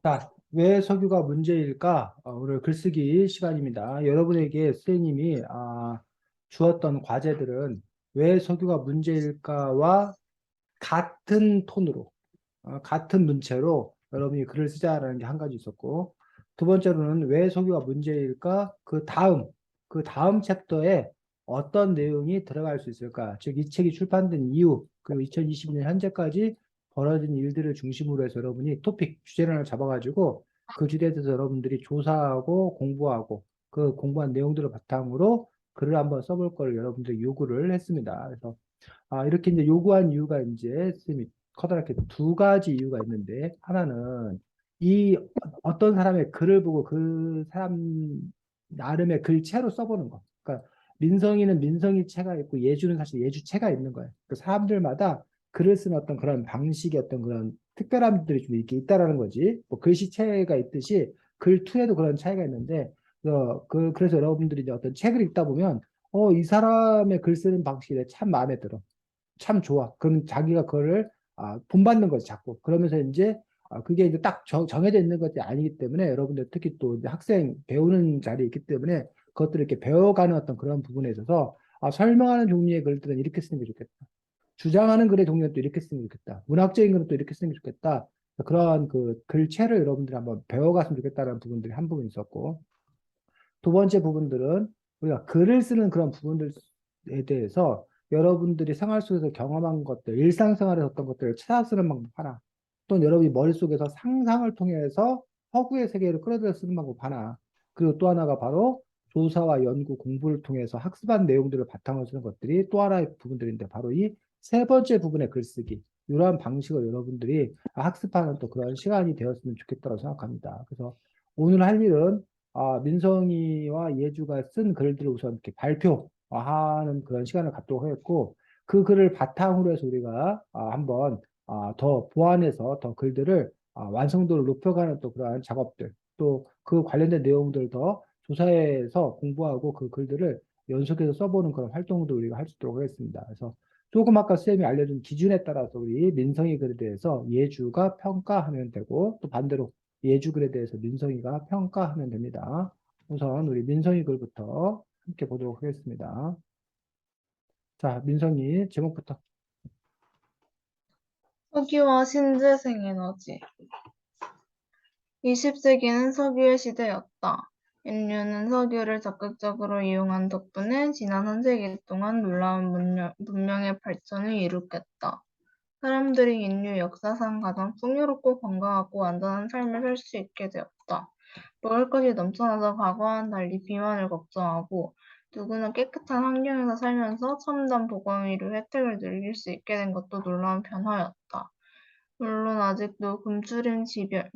자, 왜 석유가 문제일까? 오늘 글쓰기 시간입니다. 여러분에게 선생님이 주었던 과제들은 왜 석유가 문제일까와 같은 톤으로, 같은 문체로 여러분이 글을 쓰자라는 게 한 가지 있었고, 두 번째로는 왜 석유가 문제일까? 그 다음 챕터에 어떤 내용이 들어갈 수 있을까? 즉, 이 책이 출판된 이후, 그리고 2022년 현재까지 벌어진 일들을 중심으로 해서 여러분이 토픽, 주제를 하나 잡아가지고 그 주제에 대해서 여러분들이 조사하고 공부하고 그 공부한 내용들을 바탕으로 글을 한번 써볼 걸 여러분들이 요구를 했습니다. 그래서 이렇게 이제 요구한 이유가 이제 쌤이 커다랗게 두 가지 이유가 있는데 하나는 이 어떤 사람의 글을 보고 그 사람 나름의 글체로 써보는 거. 그러니까 민성이는 민성이체가 있고 예주는 사실 예주체가 있는 거예요. 그 사람들마다 글을 쓰는 어떤 그런 방식의 어떤 그런 특별함들이 좀 이렇게 있다라는 거지. 뭐 글씨체가 있듯이 글투에도 그런 차이가 있는데 그래서 여러분들이 이제 어떤 책을 읽다 보면 이 사람의 글 쓰는 방식이 참 마음에 들어. 참 좋아. 그럼 자기가 그거를 본받는 거지, 자꾸. 그러면서 이제 그게 이제 딱 정해져 있는 것이 아니기 때문에 여러분들 특히 또 이제 학생 배우는 자리에 있기 때문에 그것들을 이렇게 배워가는 어떤 그런 부분에 있어서 설명하는 종류의 글들은 이렇게 쓰는 게 좋겠다. 주장하는 글의 종류는 또 이렇게 쓰는 게 좋겠다. 문학적인 글은 또 이렇게 쓰는 게 좋겠다. 그러한 그 글체를 여러분들이 한번 배워갔으면 좋겠다는 부분들이 한 부분 있었고 두 번째 부분들은 우리가 글을 쓰는 그런 부분들에 대해서 여러분들이 생활 속에서 경험한 것들, 일상생활에서 어떤 것들을 찾아 쓰는 방법 하나, 또는 여러분이 머릿속에서 상상을 통해서 허구의 세계를 끌어들여 쓰는 방법 하나, 그리고 또 하나가 바로 조사와 연구, 공부를 통해서 학습한 내용들을 바탕으로 쓰는 것들이 또 하나의 부분들인데 바로 이 세 번째 부분의 글쓰기, 이러한 방식을 여러분들이 학습하는 또 그런 시간이 되었으면 좋겠다고 생각합니다. 그래서 오늘 할 일은 민성이와 예주가 쓴 글들을 우선 이렇게 발표하는 그런 시간을 갖도록 하겠고, 그 글을 바탕으로 해서 우리가 한번 더 보완해서 더 글들을 완성도를 높여가는 또 그러한 작업들, 또 그 관련된 내용들을 더 조사해서 공부하고 그 글들을 연속해서 써보는 그런 활동도 우리가 할 수 있도록 하겠습니다. 그래서 조금 아까 쌤이 알려준 기준에 따라서 우리 민성이 글에 대해서 예주가 평가하면 되고, 또 반대로 예주글에 대해서 민성이가 평가하면 됩니다. 우선 우리 민성이 글부터 함께 보도록 하겠습니다. 자, 민성이 제목부터. 석유와 신재생 에너지. 20세기는 석유의 시대였다. 인류는 석유를 적극적으로 이용한 덕분에 지난 한 세기 동안 놀라운 문명의 발전을 이룩했다. 사람들이 인류 역사상 가장 풍요롭고 건강하고 안전한 삶을 살 수 있게 되었다. 먹을 것이 넘쳐나서 과거와는 달리 비만을 걱정하고 누구나 깨끗한 환경에서 살면서 첨단 보건의료 혜택을 누릴 수 있게 된 것도 놀라운 변화였다. 물론 아직도 굶주림,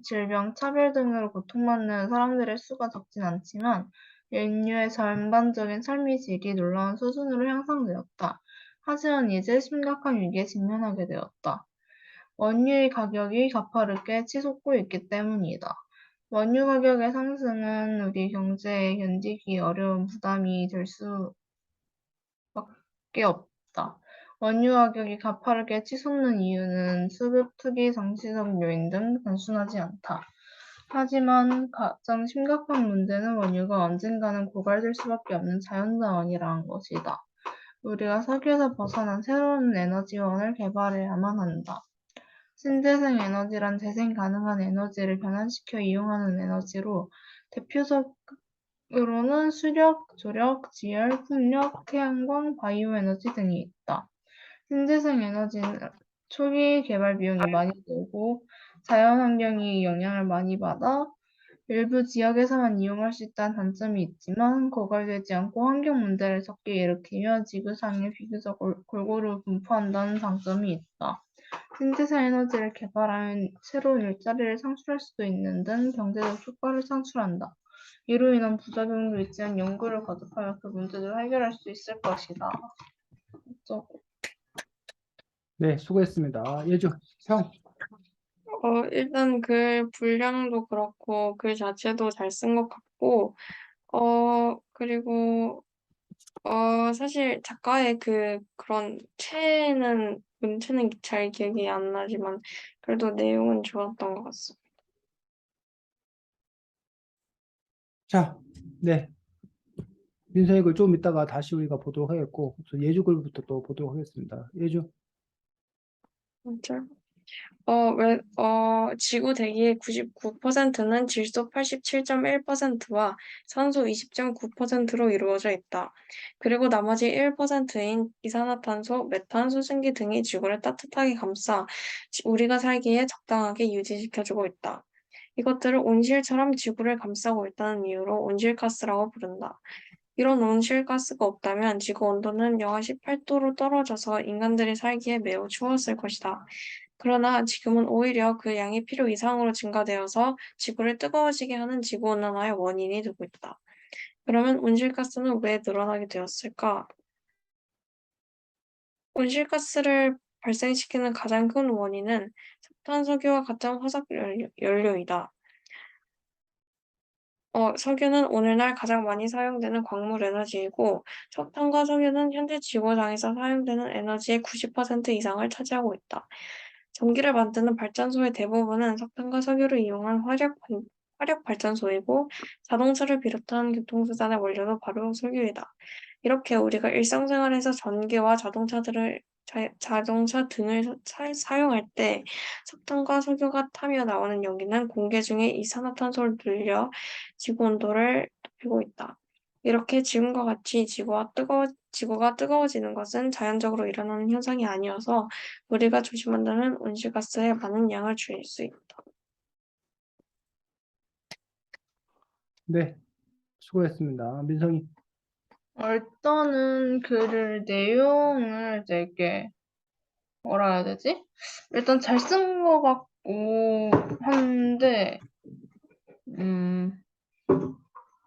질병, 차별 등으로 고통받는 사람들의 수가 적진 않지만 인류의 전반적인 삶의 질이 놀라운 수준으로 향상되었다. 하지만 이제 심각한 위기에 직면하게 되었다. 원유의 가격이 가파르게 치솟고 있기 때문이다. 원유 가격의 상승은 우리 경제에 견디기 어려운 부담이 될 수밖에 없다. 원유 가격이 가파르게 치솟는 이유는 수급, 투기, 정치적 요인 등 단순하지 않다. 하지만 가장 심각한 문제는 원유가 언젠가는 고갈될 수밖에 없는 자연자원이라는 것이다. 우리가 석유에서 벗어난 새로운 에너지원을 개발해야만 한다. 신재생 에너지란 재생 가능한 에너지를 변환시켜 이용하는 에너지로 대표적으로는 수력, 조력, 지열, 풍력, 태양광, 바이오 에너지 등이 있다. 신재생 에너지는 초기 개발 비용이 많이 들고 자연환경이 영향을 많이 받아 일부 지역에서만 이용할 수 있다는 단점이 있지만 고갈되지 않고 환경 문제를 적게 일으키며 지구상에 비교적 골고루 분포한다는 장점이 있다. 신재생 에너지를 개발하면 새로운 일자리를 창출할 수도 있는 등 경제적 효과를 창출한다. 이로 인한 부작용도 있지만 연구를 거듭하면 그 문제도 해결할 수 있을 것이다. 어쩌고. 네, 수고했습니다. 예주, 형. 일단 글 분량도 그렇고 글 자체도 잘 쓴 것 같고, 그리고 사실 작가의 그런 문체는 잘 기억이 안 나지만 그래도 내용은 좋았던 것 같습니다. 자, 네. 민서의 글 좀 이따가 다시 우리가 보도록 하겠고, 우선 예주 글부터 또 보도록 하겠습니다. 예주. 진짜? 지구 대기의 99%는 질소 87.1%와 산소 20.9%로 이루어져 있다. 그리고 나머지 1%인 이산화탄소, 메탄, 수증기 등이 지구를 따뜻하게 감싸 우리가 살기에 적당하게 유지시켜주고 있다. 이것들을 온실처럼 지구를 감싸고 있다는 이유로 온실가스라고 부른다. 이런 온실가스가 없다면 지구 온도는 영하 18도로 떨어져서 인간들이 살기에 매우 추웠을 것이다. 그러나 지금은 오히려 그 양이 필요 이상으로 증가되어서 지구를 뜨거워지게 하는 지구온난화의 원인이 되고 있다. 그러면 온실가스는 왜 늘어나게 되었을까? 온실가스를 발생시키는 가장 큰 원인은 석탄석유와 같은 화석연료이다. 석유는 오늘날 가장 많이 사용되는 광물 에너지이고, 석탄과 석유는 현재 지구상에서 사용되는 에너지의 90% 이상을 차지하고 있다. 전기를 만드는 발전소의 대부분은 석탄과 석유를 이용한 화력 발전소이고, 자동차를 비롯한 교통수단의 원료도 바로 석유이다. 이렇게 우리가 일상생활에서 전기와 자동차 등을 사용할 때 석탄과 석유가 타며 나오는 연기는 공기 중에 이산화탄소를 늘려 지구 온도를 높이고 있다. 이렇게 지금과 같이 지구가 뜨거워지는 것은 자연적으로 일어나는 현상이 아니어서 우리가 조심한다면 온실가스의 많은 양을 줄일 수 있다. 네, 수고했습니다. 민성이. 일단은 글을 내용을 되게 뭐라 해야 되지? 일단 잘 쓴 것 같고 한데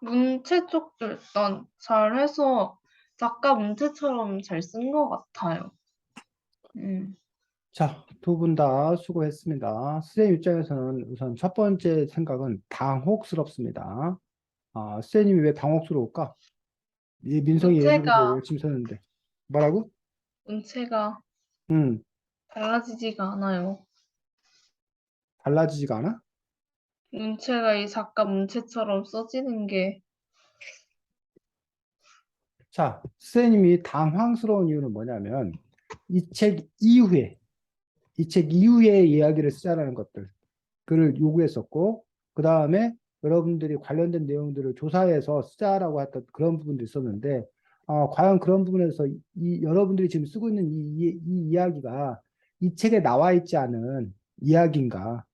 문체 쪽도 일단 잘해서 작가 문체처럼 잘 쓴 것 같아요. 음. 자, 두 분 다 수고했습니다. 선생님 입장에서는 우선 첫 번째 생각은 당혹스럽습니다. 선생님이 왜 당혹스러울까? 이 민성이 예주를 문체가 열심히 썼는데. 뭐라고? 문체가 음, 달라지지가 않아요. 달라지지가 않아? 문체가 이 작가 문체처럼 써지는 게 자, 선생님이 당황스러운 이유는 뭐냐면, 이 책 이후에 이야기를 쓰자라는 것들, 그를 요구했었고, 그 다음에 여러분들이 관련된 내용들을 조사해서 쓰자라고 했던 그런 부분도 있었는데, 과연 그런 부분에서 여러분들이 지금 쓰고 있는 이 이야기가 이 책에 나와 있지 않은 이야기인가?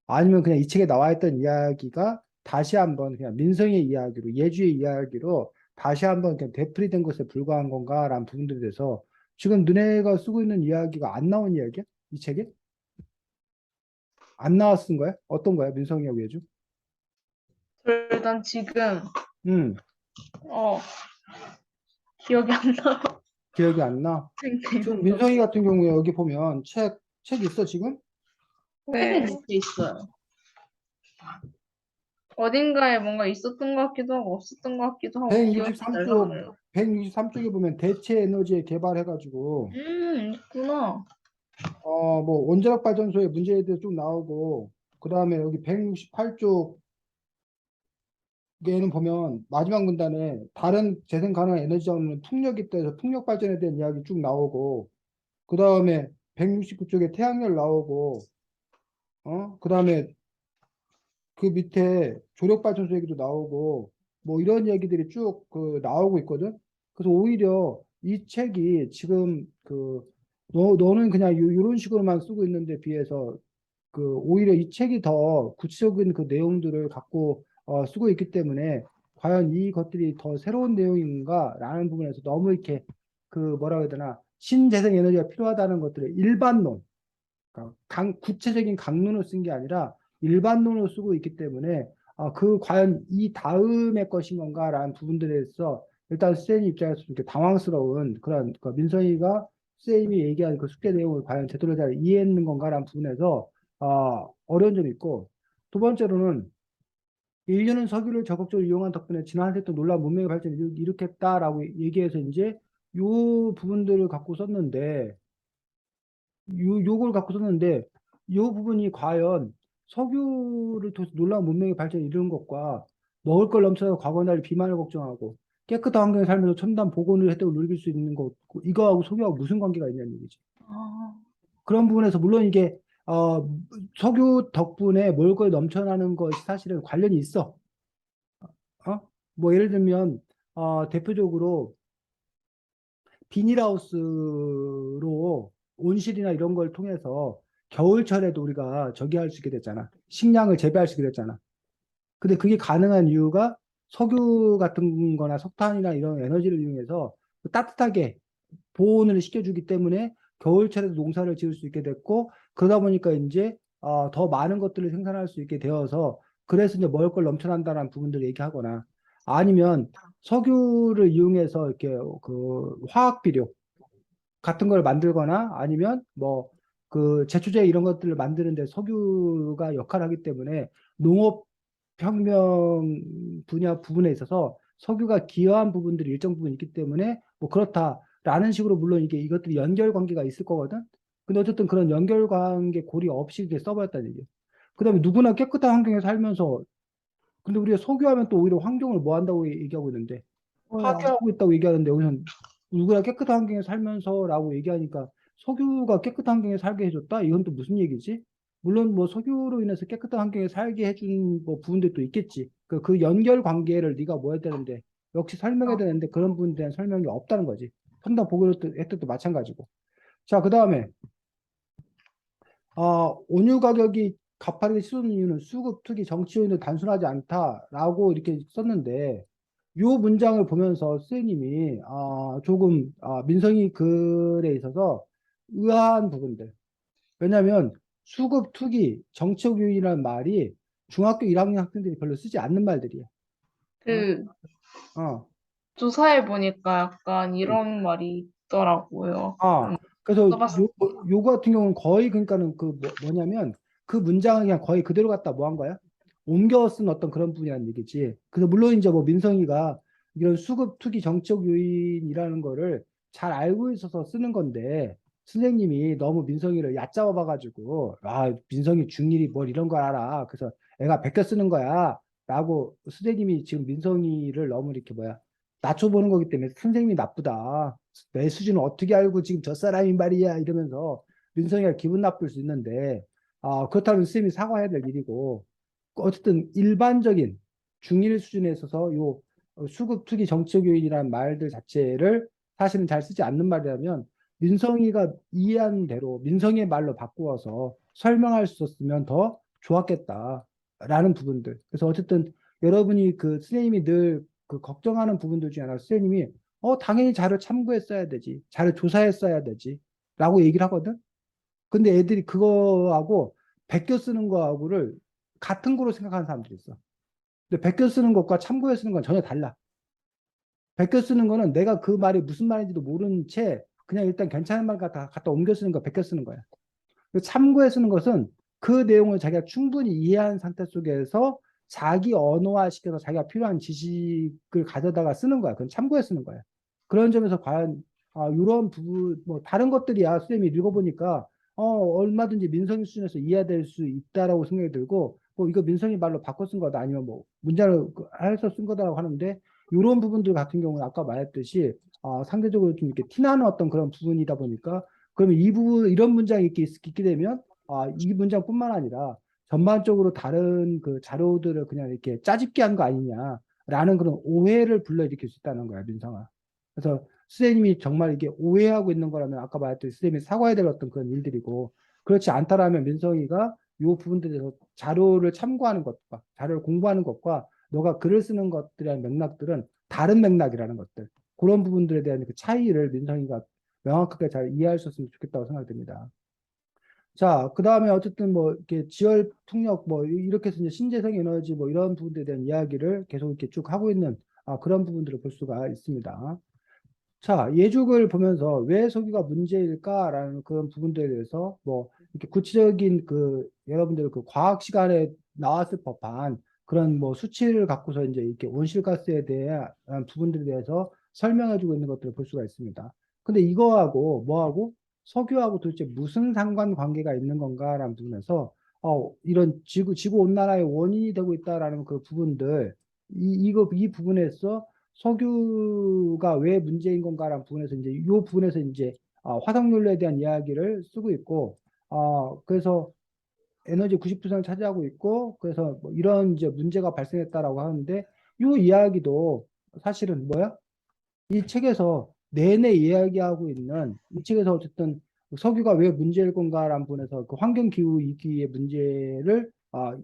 아니면 그냥 이 책에 나와 있던 이야기가 다시 한번 그냥 민성의 이야기로, 예주의 이야기로 다시 한번 그냥 되풀이된 것에 불과한 건가라는 부분들에 대해서 지금 너네가 쓰고 있는 이야기가 안 나온 이야기야? 이 책에? 안 나왔은 거야? 어떤 거야? 민성이하고 예주? 일단 지금 음, 어 기억이 안 나요. 기억이 안 나. 지금 민성이 같은 경우에 여기 보면 책 있어, 지금? 책에 네, 밑에 있어요. 어딘가에 뭔가 있었던 것 같기도 하고 없었던 것 같기도 하고 기억이 잘 안 163쪽, 나요. 163쪽에 보면 대체 에너지에 개발해가지고, 있구나. 뭐, 원자력 발전소의 문제에 대해서 좀 나오고, 그 다음에 여기 168쪽에는 보면 마지막 문단에 다른 재생 가능한 에너지 자원은 풍력이 있다해서 풍력 발전에 대한 이야기 쭉 나오고, 그 다음에 169쪽에 태양열 나오고, 그 다음에 그 밑에 조력발전소 얘기도 나오고 뭐 이런 얘기들이 쭉 그 나오고 있거든. 그래서 오히려 이 책이 지금 그 너는 그냥 이런 식으로만 쓰고 있는데 비해서 그 오히려 이 책이 더 구체적인 그 내용들을 갖고 쓰고 있기 때문에 과연 이것들이 더 새로운 내용인가라는 부분에서 너무 이렇게 그 뭐라고 해야 되나 신재생 에너지가 필요하다는 것들을 일반론 그러니까 구체적인 강론을 쓴 게 아니라 일반론을 쓰고 있기 때문에 그 과연 이 다음의 것인 건가라는 부분들에서 일단 쌤 입장에서 좀 이렇게 당황스러운 그런 그 민선이가 쌤이 얘기한 그 숙제 내용을 과연 제대로 잘 이해했는 건가라는 부분에서 어려운 점이 있고 두 번째로는 인류는 석유를 적극적으로 이용한 덕분에 지난 한 세기 동안 놀라운 문명의 발전을 일으켰다라고 얘기해서 이제 요 부분들을 갖고 썼는데 요걸 갖고 썼는데 요 부분이 과연 석유를 통해서 놀라운 문명의 발전을 이루는 것과 먹을 걸 넘쳐서 과거 날 비만을 걱정하고 깨끗한 환경에 살면서 첨단 보건의 혜택을 누릴 수 있는 거 이거하고 석유하고 무슨 관계가 있냐는 얘기지. 아, 그런 부분에서 물론 이게 석유 덕분에 먹을 걸 넘쳐나는 것이 사실은 관련이 있어. 어? 뭐 예를 들면 대표적으로 비닐하우스로 온실이나 이런 걸 통해서 겨울철에도 우리가 저기 할 수 있게 됐잖아. 식량을 재배할 수 있게 됐잖아. 근데 그게 가능한 이유가 석유 같은 거나 석탄이나 이런 에너지를 이용해서 따뜻하게 보온을 시켜주기 때문에 겨울철에도 농사를 지을 수 있게 됐고 그러다 보니까 이제 더 많은 것들을 생산할 수 있게 되어서 그래서 이제 먹을 걸 넘쳐난다는 부분들을 얘기하거나 아니면 석유를 이용해서 이렇게 그 화학 비료 같은 걸 만들거나 아니면 뭐 그 제초제 이런 것들을 만드는데 석유가 역할을 하기 때문에 농업 혁명 분야 부분에 있어서 석유가 기여한 부분들이 일정 부분 있기 때문에 뭐 그렇다라는 식으로 물론 이게 이것들이 연결 관계가 있을 거거든. 근데 어쨌든 그런 연결 관계 고리 없이 이렇게 써버렸다는 얘기예요. 그다음에 누구나 깨끗한 환경에 살면서 근데 우리가 석유하면 또 오히려 환경을 뭐 한다고 얘기하고 있는데 몰라. 파괴하고 있다고 얘기하는데 여기서는 누구나 깨끗한 환경에 살면서라고 얘기하니까 석유가 깨끗한 환경에 살게 해줬다? 이건 또 무슨 얘기지? 물론 뭐 석유로 인해서 깨끗한 환경에 살게 해준 뭐 부분들도 있겠지. 그 연결 관계를 네가 뭐 해야 되는데 역시 설명해야 되는데 그런 부분에 대한 설명이 없다는 거지. 첨단 보고 혜택도 마찬가지고. 자, 그 다음에 원유 가격이 가파르게 치솟는 이유는 수급, 투기, 정치 요인도 단순하지 않다라고 이렇게 썼는데 이 문장을 보면서 선생님이 조금 민성이 글에 있어서 의아한 부분들. 왜냐하면 수급, 투기, 정책 요인이라는 말이 중학교 1학년 학생들이 별로 쓰지 않는 말들이야. 어? 그 어. 조사해 보니까 약간 음. 이런 말이 있더라고요. 그래서 써봤어. 요 같은 경우는 거의 그러니까는 그 뭐냐면 그 문장을 그냥 거의 그대로 갖다 뭐 한 거야? 옮겨 쓴 어떤 그런 부분이라는 얘기지. 그래서 물론 이제 뭐 민성이가 이런 수급 투기 정책 요인이라는 거를 잘 알고 있어서 쓰는 건데 선생님이 너무 민성이를 얕잡아 봐가지고 민성이 중1이 뭘 이런 걸 알아. 그래서 애가 베껴 쓰는 거야. 라고 선생님이 지금 민성이를 너무 이렇게 뭐야 낮춰보는 거기 때문에 선생님이 나쁘다. 내 수준을 어떻게 알고 지금 저 사람이 말이야 이러면서 민성이가 기분 나쁠 수 있는데 그렇다면 선생님이 사과해야 될 일이고 어쨌든 일반적인 중일 수준에 있어서 요 수급 투기 정책 요인이라는 말들 자체를 사실은 잘 쓰지 않는 말이라면 민성이가 이해한 대로 민성이의 말로 바꾸어서 설명할 수 있었으면 더 좋았겠다라는 부분들. 그래서 어쨌든 여러분이 그 선생님이 늘 그 걱정하는 부분들 중에 하나 선생님이 당연히 자료 참고했어야 되지. 자료 조사했어야 되지. 라고 얘기를 하거든. 근데 애들이 그거하고 베껴 쓰는 거하고를 같은 거로 생각하는 사람들이 있어. 근데 베껴 쓰는 것과 참고해 쓰는 건 전혀 달라. 베껴 쓰는 거는 내가 그 말이 무슨 말인지도 모르는 채 그냥 일단 괜찮은 말 갖다 옮겨 쓰는 거 베껴 쓰는 거야. 참고해 쓰는 것은 그 내용을 자기가 충분히 이해한 상태 속에서 자기 언어화 시켜서 자기가 필요한 지식을 가져다가 쓰는 거야. 그건 참고해 쓰는 거야. 그런 점에서 과연 이런 부분 뭐 다른 것들이야 선생님이 읽어보니까 얼마든지 민성이 수준에서 이해될 수 있다라고 생각이 들고 뭐 이거 민성이 말로 바꿔 쓴 거다 아니면 뭐 문자를 해서 쓴 거다라고 하는데 이런 부분들 같은 경우는 아까 말했듯이 상대적으로 좀 이렇게 티나는 어떤 그런 부분이다 보니까 그러면 이 부분 이런 문장이 있게 되면 이 문장뿐만 아니라 전반적으로 다른 그 자료들을 그냥 이렇게 짜집기 한 거 아니냐라는 그런 오해를 불러일으킬 수 있다는 거야, 민성아. 그래서 선생님이 정말 이게 오해하고 있는 거라면 아까 말했듯이 선생님이 사과해야 될 어떤 그런 일들이고 그렇지 않다라면 민성이가 이 부분들에 대해서 자료를 참고하는 것과 자료를 공부하는 것과 너가 글을 쓰는 것들의 맥락들은 다른 맥락이라는 것들 그런 부분들에 대한 그 차이를 민성이가 명확하게 잘 이해할 수 있으면 좋겠다고 생각됩니다. 자, 그 다음에 어쨌든 뭐 이렇게 지열 풍력 뭐 이렇게 해서 이제 신재생 에너지 뭐 이런 부분들에 대한 이야기를 계속 이렇게 쭉 하고 있는 그런 부분들을 볼 수가 있습니다. 자, 예죽을 보면서 왜 석유가 문제일까라는 그런 부분들에 대해서 뭐 이렇게 구체적인 그 여러분들 그 과학 시간에 나왔을 법한 그런 뭐 수치를 갖고서 이제 이렇게 온실가스에 대한 부분들에 대해서 설명해주고 있는 것들을 볼 수가 있습니다. 근데 이거하고 뭐하고 석유하고 도대체 무슨 상관관계가 있는 건가라는 부분에서 이런 지구 온난화의 원인이 되고 있다라는 그 부분들 이 부분에서 석유가 왜 문제인 건가라는 부분에서 이제 이 부분에서 이제 화석연료에 대한 이야기를 쓰고 있고, 그래서 에너지 90%를 차지하고 있고, 그래서 뭐 이런 이제 문제가 발생했다라고 하는데, 이 이야기도 사실은 뭐야? 이 책에서 내내 이야기하고 있는 이 책에서 어쨌든 석유가 왜 문제일 건가라는 부분에서 그 환경 기후 위기의 문제를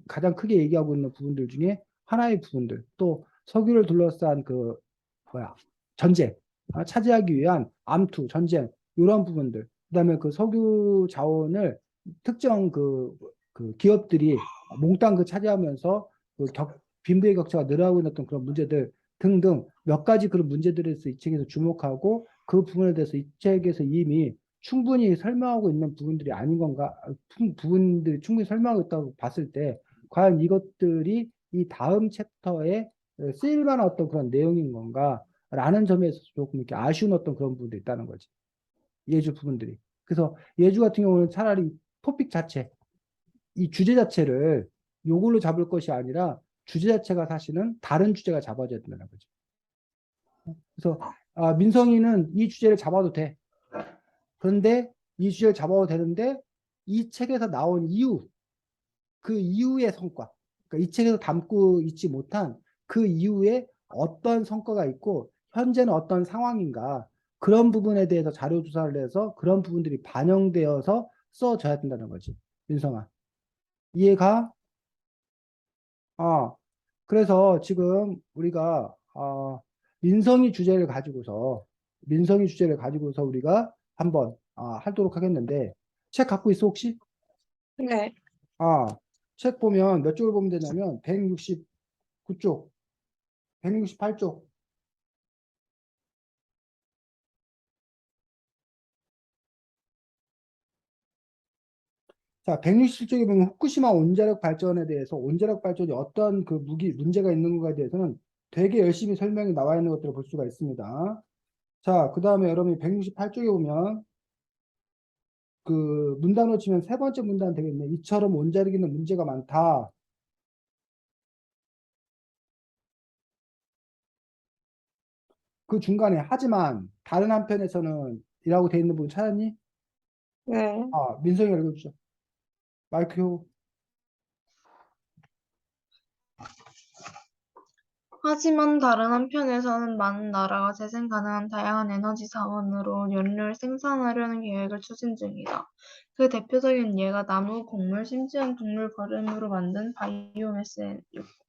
가장 크게 얘기하고 있는 부분들 중에 하나의 부분들, 또 석유를 둘러싼 그 뭐야 전쟁, 차지하기 위한 암투 전쟁, 이런 부분들, 그다음에 그 석유 자원을 특정 그 기업들이 몽땅 그 차지하면서 빈부의 격차가 늘어나고 있는 어떤 그런 문제들 등등 몇 가지 그런 문제들에 대해서 이 책에서 주목하고, 그 부분에 대해서 이 책에서 이미 충분히 설명하고 있는 부분들이 아닌 건가, 부분들이 충분히 설명하고 있다고 봤을 때 과연 이것들이 이 다음 챕터에 쓰일 만한 어떤 그런 내용인 건가 라는 점에서 조금 이렇게 아쉬운 어떤 그런 부분들이 있다는 거지. 예주 부분들이. 그래서 예주 같은 경우는 차라리 토픽 자체, 이 주제 자체를 요걸로 잡을 것이 아니라 주제 자체가 사실은 다른 주제가 잡아져야 된다는 거죠. 그래서 민성이는 이 주제를 잡아도 돼. 그런데 이 주제를 잡아도 되는데 이 책에서 나온 이유, 그 이후의 성과, 그러니까 이 책에서 담고 있지 못한 그 이후에 어떤 성과가 있고 현재는 어떤 상황인가, 그런 부분에 대해서 자료 조사를 해서 그런 부분들이 반영되어서 써져야 된다는 거지. 민성아, 이해가? 아, 그래서 지금 우리가 민성이 주제를 가지고서 우리가 한번 하도록 하겠는데, 책 갖고 있어 혹시? 네. 아, 책 보면 몇 쪽을 보면 되냐면 169쪽, 168쪽. 자, 167쪽에 보면 후쿠시마 원자력 발전에 대해서 원자력 발전이 어떤 그 문제가 있는 것에 대해서는 되게 열심히 설명이 나와 있는 것들을 볼 수가 있습니다. 자, 그 다음에 여러분이 168쪽에 보면 그 문단으로 치면 세 번째 문단 되겠네. 이처럼 원자력에는 문제가 많다. 그 중간에 하지만 다른 한편에서는 이라고 돼 있는 부분 찾았니? 네. 민성이가 읽어주죠. 마이크 켜. 하지만 다른 한편에서는 많은 나라가 재생 가능한 다양한 에너지 자원으로 연료를 생산하려는 계획을 추진 중이다. 그 대표적인 예가 나무, 곡물, 심지어는 동물 거름으로 만든 바이오매스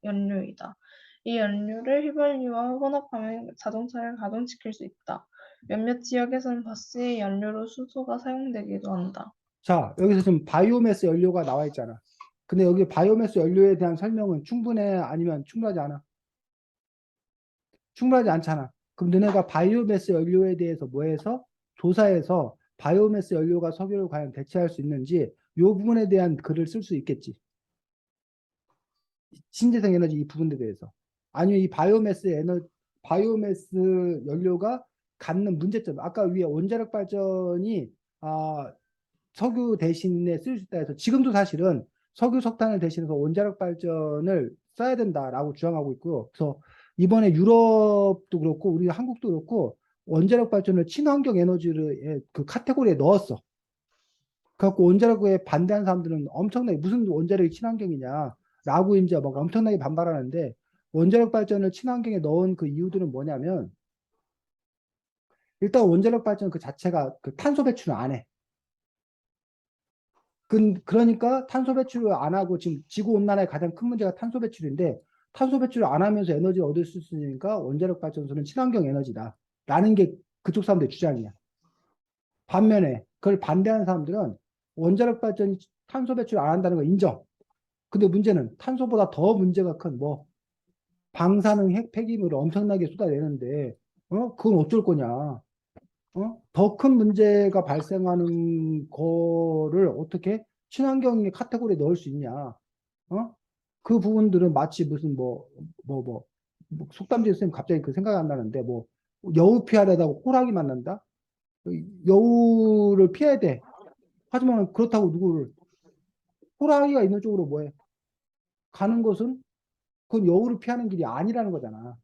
연료이다. 이 연료를 휘발유와 혼합하면 자동차를 가동시킬 수 있다. 몇몇 지역에서는 버스의 연료로 수소가 사용되기도 한다. 자, 여기서 지금 바이오매스 연료가 나와 있잖아. 근데 여기 바이오매스 연료에 대한 설명은 충분해? 아니면 충분하지 않아? 충분하지 않잖아. 그럼 너네가 바이오매스 연료에 대해서 뭐 해서 조사해서 바이오매스 연료가 석유를 과연 대체할 수 있는지 이 부분에 대한 글을 쓸 수 있겠지. 신재생 에너지 이 부분에 대해서. 아니면 이 바이오매스 연료가 갖는 문제점. 아까 위에 원자력 발전이 석유 대신에 쓸 수 있다 해서 지금도 사실은 석유 석탄을 대신해서 원자력 발전을 써야 된다라고 주장하고 있고, 그래서 이번에 유럽도 그렇고 우리 한국도 그렇고 원자력 발전을 친환경 에너지를 그 카테고리에 넣었어. 그래갖고 원자력에 반대하는 사람들은 엄청나게 무슨 원자력이 친환경이냐라고 이제 막 엄청나게 반발하는데, 원자력 발전을 친환경에 넣은 그 이유들은 뭐냐면, 일단 원자력 발전 그 자체가 그 탄소 배출을 안 해. 그러니까 탄소 배출을 안 하고, 지금 지구 온난화의 가장 큰 문제가 탄소 배출인데, 탄소 배출을 안 하면서 에너지를 얻을 수 있으니까 원자력 발전소는 친환경 에너지다 라는 게 그쪽 사람들의 주장이야. 반면에 그걸 반대하는 사람들은 원자력 발전이 탄소 배출을 안 한다는 거 인정. 근데 문제는 탄소보다 더 문제가 큰 뭐 방사능 핵 폐기물을 엄청나게 쏟아내는데 그건 어쩔 거냐. 더 큰 문제가 발생하는 거를 어떻게 친환경의 카테고리에 넣을 수 있냐. 그 부분들은 마치 무슨 뭐 속담제 선생님 갑자기 그 생각이 안 나는데, 뭐 여우 피하려다가 호랑이 만난다. 여우를 피해야 돼. 하지만 그렇다고 누구를 호랑이가 있는 쪽으로 뭐해? 가는 것은 그건 여우를 피하는 길이 아니라는 거잖아.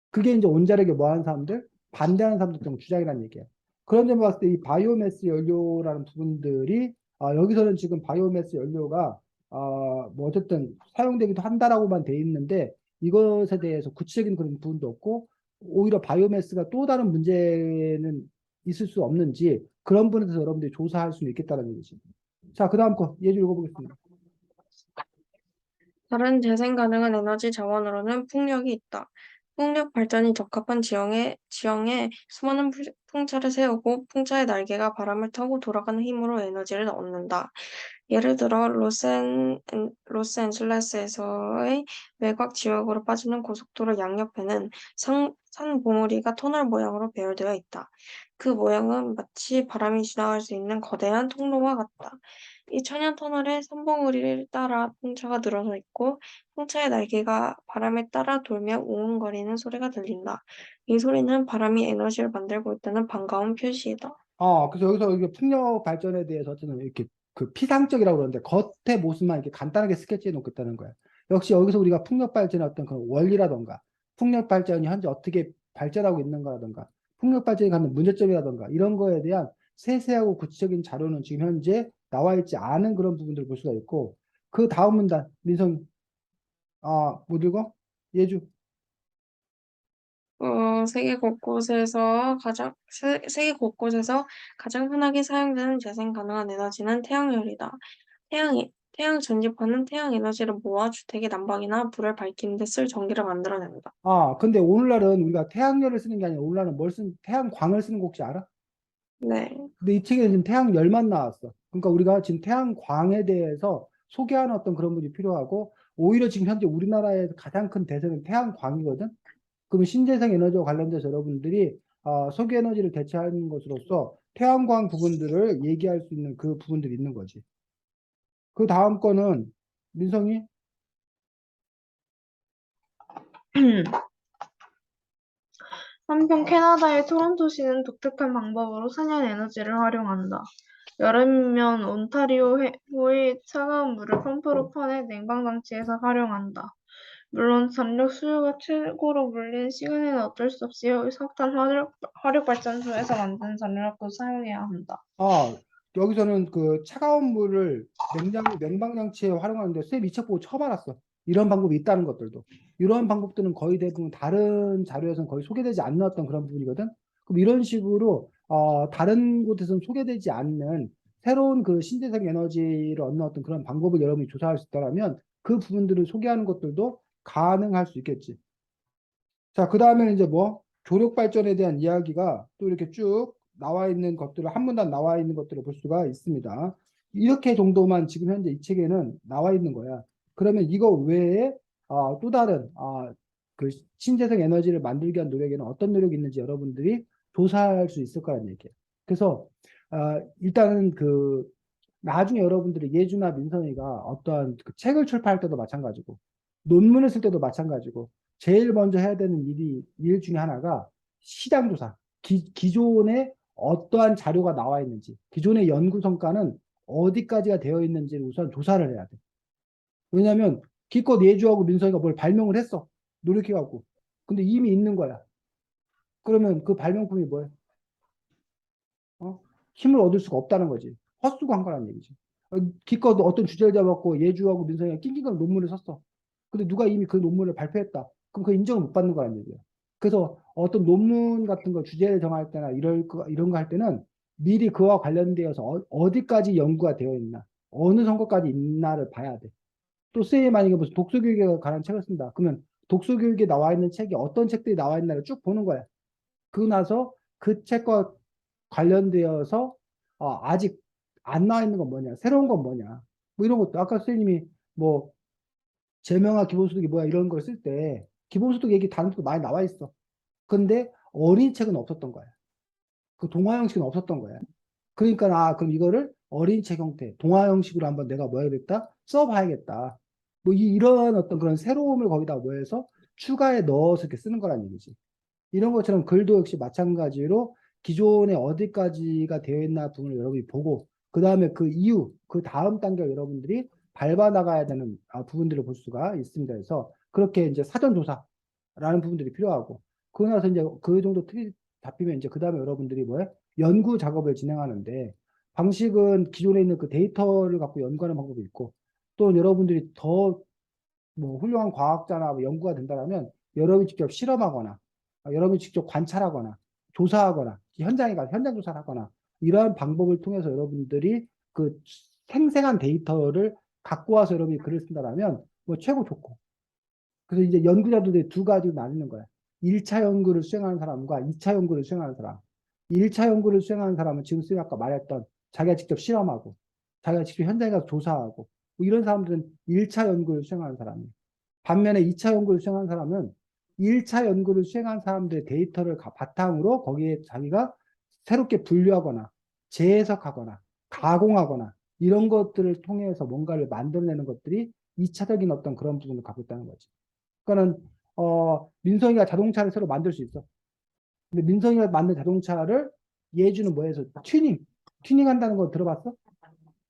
그게 이제 온자력에 뭐하는 사람들? 반대하는 사람들 좀 주장이라는 얘기야. 그런 점 봤을 때 이 바이오매스 연료라는 부분들이 여기서는 지금 바이오매스 연료가 뭐 어쨌든 사용되기도 한다라고만 돼 있는데 이것에 대해서 구체적인 그런 부분도 없고 오히려 바이오매스가 또 다른 문제는 있을 수 없는지 그런 부분에서 여러분들이 조사할 수 있겠다는 얘기지. 자, 그 다음 거 예주 읽어보겠습니다. 다른 재생 가능한 에너지 자원으로는 풍력이 있다. 풍력 발전이 적합한 지형에 수많은 풍차를 세우고 풍차의 날개가 바람을 타고 돌아가는 힘으로 에너지를 얻는다. 예를 들어 로스앤젤레스에서의 외곽 지역으로 빠지는 고속도로 양옆에는 산 봉우리가 터널 모양으로 배열되어 있다. 그 모양은 마치 바람이 지나갈 수 있는 거대한 통로와 같다. 이 천연 터널에 산봉우리를 따라 풍차가 늘어서 있고 풍차의 날개가 바람에 따라 돌며 웅웅거리는 소리가 들린다. 이 소리는 바람이 에너지를 만들고 있다는 반가운 표시이다. 그래서 여기서 이게 풍력 발전에 대해서 저는 이렇게 그 피상적이라고 그러는데 겉의 모습만 이렇게 간단하게 스케치해 놓겠다는 거예요. 역시 여기서 우리가 풍력 발전의 어떤 그런 원리라던가 풍력 발전이 현재 어떻게 발전하고 있는가라던가 풍력 발전이 갖는 문제점이라던가 이런 거에 대한 세세하고 구체적인 자료는 지금 현재 나와 있지 않은 그런 부분들을 볼 수가 있고 그 다음 문단 민성이 못 읽어? 예주. 세계 곳곳에서 가장 흔하게 사용되는 재생 가능한 에너지는 태양열이다. 태양 전지파는 태양 에너지를 모아 주택의 난방이나 불을 밝히는 데 쓸 전기를 만들어낸다. 근데 오늘날은 우리가 태양열을 쓰는 게 아니라 오늘날은 태양광을 쓰는 거 혹시 알아? 네. 근데 이 책에는 지금 태양열만 나왔어. 그러니까 우리가 지금 태양광에 대해서 소개하는 어떤 그런 분이 필요하고, 오히려 지금 현재 우리나라의 가장 큰 대세는 태양광이거든. 그러면 신재생 에너지와 관련돼서 여러분들이 소개 에너지를 대체하는 것으로서 태양광 부분들을 얘기할 수 있는 그 부분들이 있는 거지. 그 다음 거는 민성이 한편 캐나다의 토론토시는 독특한 방법으로 산연 에너지를 활용한다. 여름이면 온타리오의 차가운 물을 펌프로 퍼내 냉방장치에서 활용한다. 물론 전력 수요가 최고로 몰린 시간에는 어쩔 수 없이 석탄 화력발전소에서 만든 전력도 사용해야 한다. 여기서는 그 차가운 물을 냉방장치에 활용하는데 쌤 이 책 보고 처음 알았어. 이런 방법이 있다는 것들도. 이런 방법들은 거의 대부분 다른 자료에서는 거의 소개되지 않는 어떤 그런 부분이거든. 그럼 이런 식으로 다른 곳에서는 소개되지 않는 새로운 그 신재생 에너지를 얻는 어떤 그런 방법을 여러분이 조사할 수 있다면 그 부분들을 소개하는 것들도 가능할 수 있겠지. 자, 그 다음에는 이제 뭐 조력 발전에 대한 이야기가 또 이렇게 쭉 나와 있는 것들을 한 문단 나와 있는 것들을 볼 수가 있습니다. 이렇게 정도만 지금 현재 이 책에는 나와 있는 거야. 그러면 이거 외에 또 다른 그 신재생 에너지를 만들기 위한 노력에는 어떤 노력이 있는지 여러분들이 조사할 수 있을 거라는 얘기예요. 그래서 일단은 그 나중에 여러분들이 예주나 민선이가 어떠한 그 책을 출판할 때도 마찬가지고 논문을 쓸 때도 마찬가지고 제일 먼저 해야 되는 일 중에 하나가 시장 조사. 기존에 어떠한 자료가 나와 있는지, 기존의 연구 성과는 어디까지가 되어 있는지를 우선 조사를 해야 돼. 왜냐하면 기껏 예주하고 민성이가 뭘 발명을 했어. 노력해갖고. 근데 이미 있는 거야. 그러면 그 발명품이 뭐야? 힘을 얻을 수가 없다는 거지. 헛수고한 거란 얘기지. 기껏 어떤 주제를 잡았고 예주하고 민성이가 낑낑거리 논문을 썼어. 근데 누가 이미 그 논문을 발표했다. 그럼 그 인정을 못 받는 거란 얘기야. 그래서 어떤 논문 같은 거 주제를 정할 때나 이런 거 할 때는 미리 그와 관련되어서 어디까지 연구가 되어 있나, 어느 성과까지 있나를 봐야 돼. 또 쌤이 만약에 무슨 독서교육에 관한 책을 쓴다. 그러면 독서교육에 나와 있는 책이 어떤 책들이 나와 있나를 쭉 보는 거야. 그러고 나서 그 책과 관련되어서 아직 안 나와 있는 건 뭐냐, 새로운 건 뭐냐, 뭐 이런 것도 아까 선생님이 뭐 재명화 기본소득이 뭐야 이런 걸 쓸 때 기본소득 얘기 다른 데도 많이 나와 있어. 근데 어린 책은 없었던 거야. 그 동화 형식은 없었던 거야. 그러니까 그럼 이거를 어린 책 형태, 동화 형식으로 한번 내가 뭐 해야겠다? 써봐야겠다. 뭐 이런 어떤 그런 새로움을 거기다 뭐 해서 추가해 넣어서 이렇게 쓰는 거란 얘기지. 이런 것처럼 글도 역시 마찬가지로 기존에 어디까지가 되어 있나 부분을 여러분이 보고 그 다음에 그 이후 그 다음 단계 여러분들이 밟아 나가야 되는 부분들을 볼 수가 있습니다. 그래서 그렇게 이제 사전 조사라는 부분들이 필요하고, 그러고 나서 이제 그 정도 틀이 잡히면 이제 그 다음에 여러분들이 뭐예요? 연구 작업을 진행하는데, 방식은 기존에 있는 그 데이터를 갖고 연구하는 방법이 있고, 또 여러분들이 더 뭐 훌륭한 과학자나 뭐 연구가 된다면 여러분이 직접 실험하거나, 여러분이 직접 관찰하거나 조사하거나 현장에 가서 현장 조사를 하거나, 이러한 방법을 통해서 여러분들이 그 생생한 데이터를 갖고 와서 여러분이 글을 쓴다면 뭐 최고 좋고. 그래서 이제 연구자들이 두 가지로 나뉘는 거야. 1차 연구를 수행하는 사람과 2차 연구를 수행하는 사람. 1차 연구를 수행하는 사람은 지금 쌤이 아까 말했던 자기가 직접 실험하고 자기가 직접 현장에 가서 조사하고 뭐 이런 사람들은 1차 연구를 수행하는 사람이에요. 반면에 2차 연구를 수행한 사람은 1차 연구를 수행한 사람들의 데이터를 바탕으로 거기에 자기가 새롭게 분류하거나 재해석하거나 가공하거나 이런 것들을 통해서 뭔가를 만들어내는 것들이 2차적인 어떤 그런 부분을 갖고 있다는 거지. 그러니까는 민성이가 자동차를 새로 만들 수 있어. 근데 민성이가 만든 자동차를 예주는 뭐해서 튜닝 한다는 거 들어봤어?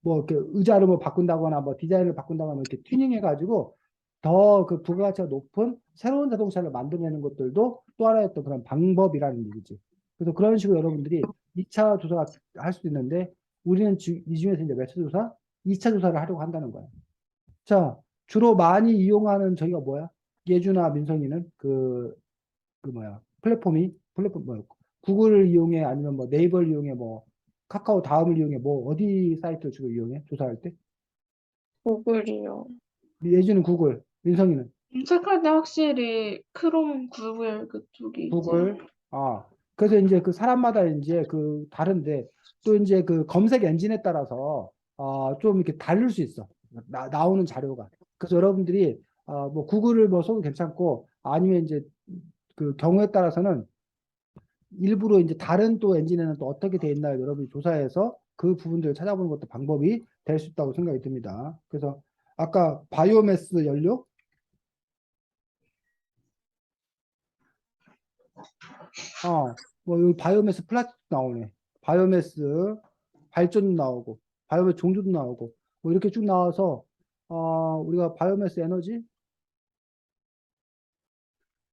뭐 이렇게 의자를 뭐 바꾼다거나 뭐 디자인을 바꾼다거나 이렇게 튜닝해가지고 더 그 부가가치가 높은 새로운 자동차를 만들어내는 것들도 또 하나의 어떤 그런 방법이라는 얘기지. 그래서 그런 식으로 여러분들이 2차 조사가 할 수도 있는데 우리는 이 중에서 이제 몇 차 조사? 2차 조사를 하려고 한다는 거야. 자, 주로 많이 이용하는 저희가 뭐야? 예주나 민성이는 그 뭐야? 플랫폼 뭐야? 구글을 이용해 아니면 뭐 네이버를 이용해 뭐 카카오 다음을 이용해 뭐 어디 사이트를 주로 이용해? 조사할 때? 구글이요. 예주는 구글, 민성이는 검색할 때 확실히 크롬, 구글 그쪽이 있지. 구글. 아, 그래서 이제 그 사람마다 이제 그 다른데 또 이제 그 검색 엔진에 따라서 좀 이렇게 다를 수 있어. 나오는 자료가. 그래서 여러분들이 뭐 구글을 뭐 써도 괜찮고 아니면 이제 그 경우에 따라서는 일부러 이제 다른 또 엔진에는 또 어떻게 돼 있나요? 여러분이 조사해서 그 부분들을 찾아보는 것도 방법이 될 수 있다고 생각이 듭니다. 그래서 아까 바이오매스 연료, 뭐 여기 바이오매스 플라스틱 나오네. 바이오매스 발전도 나오고, 바이오매스 종류도 나오고, 뭐 이렇게 쭉 나와서 우리가 바이오매스 에너지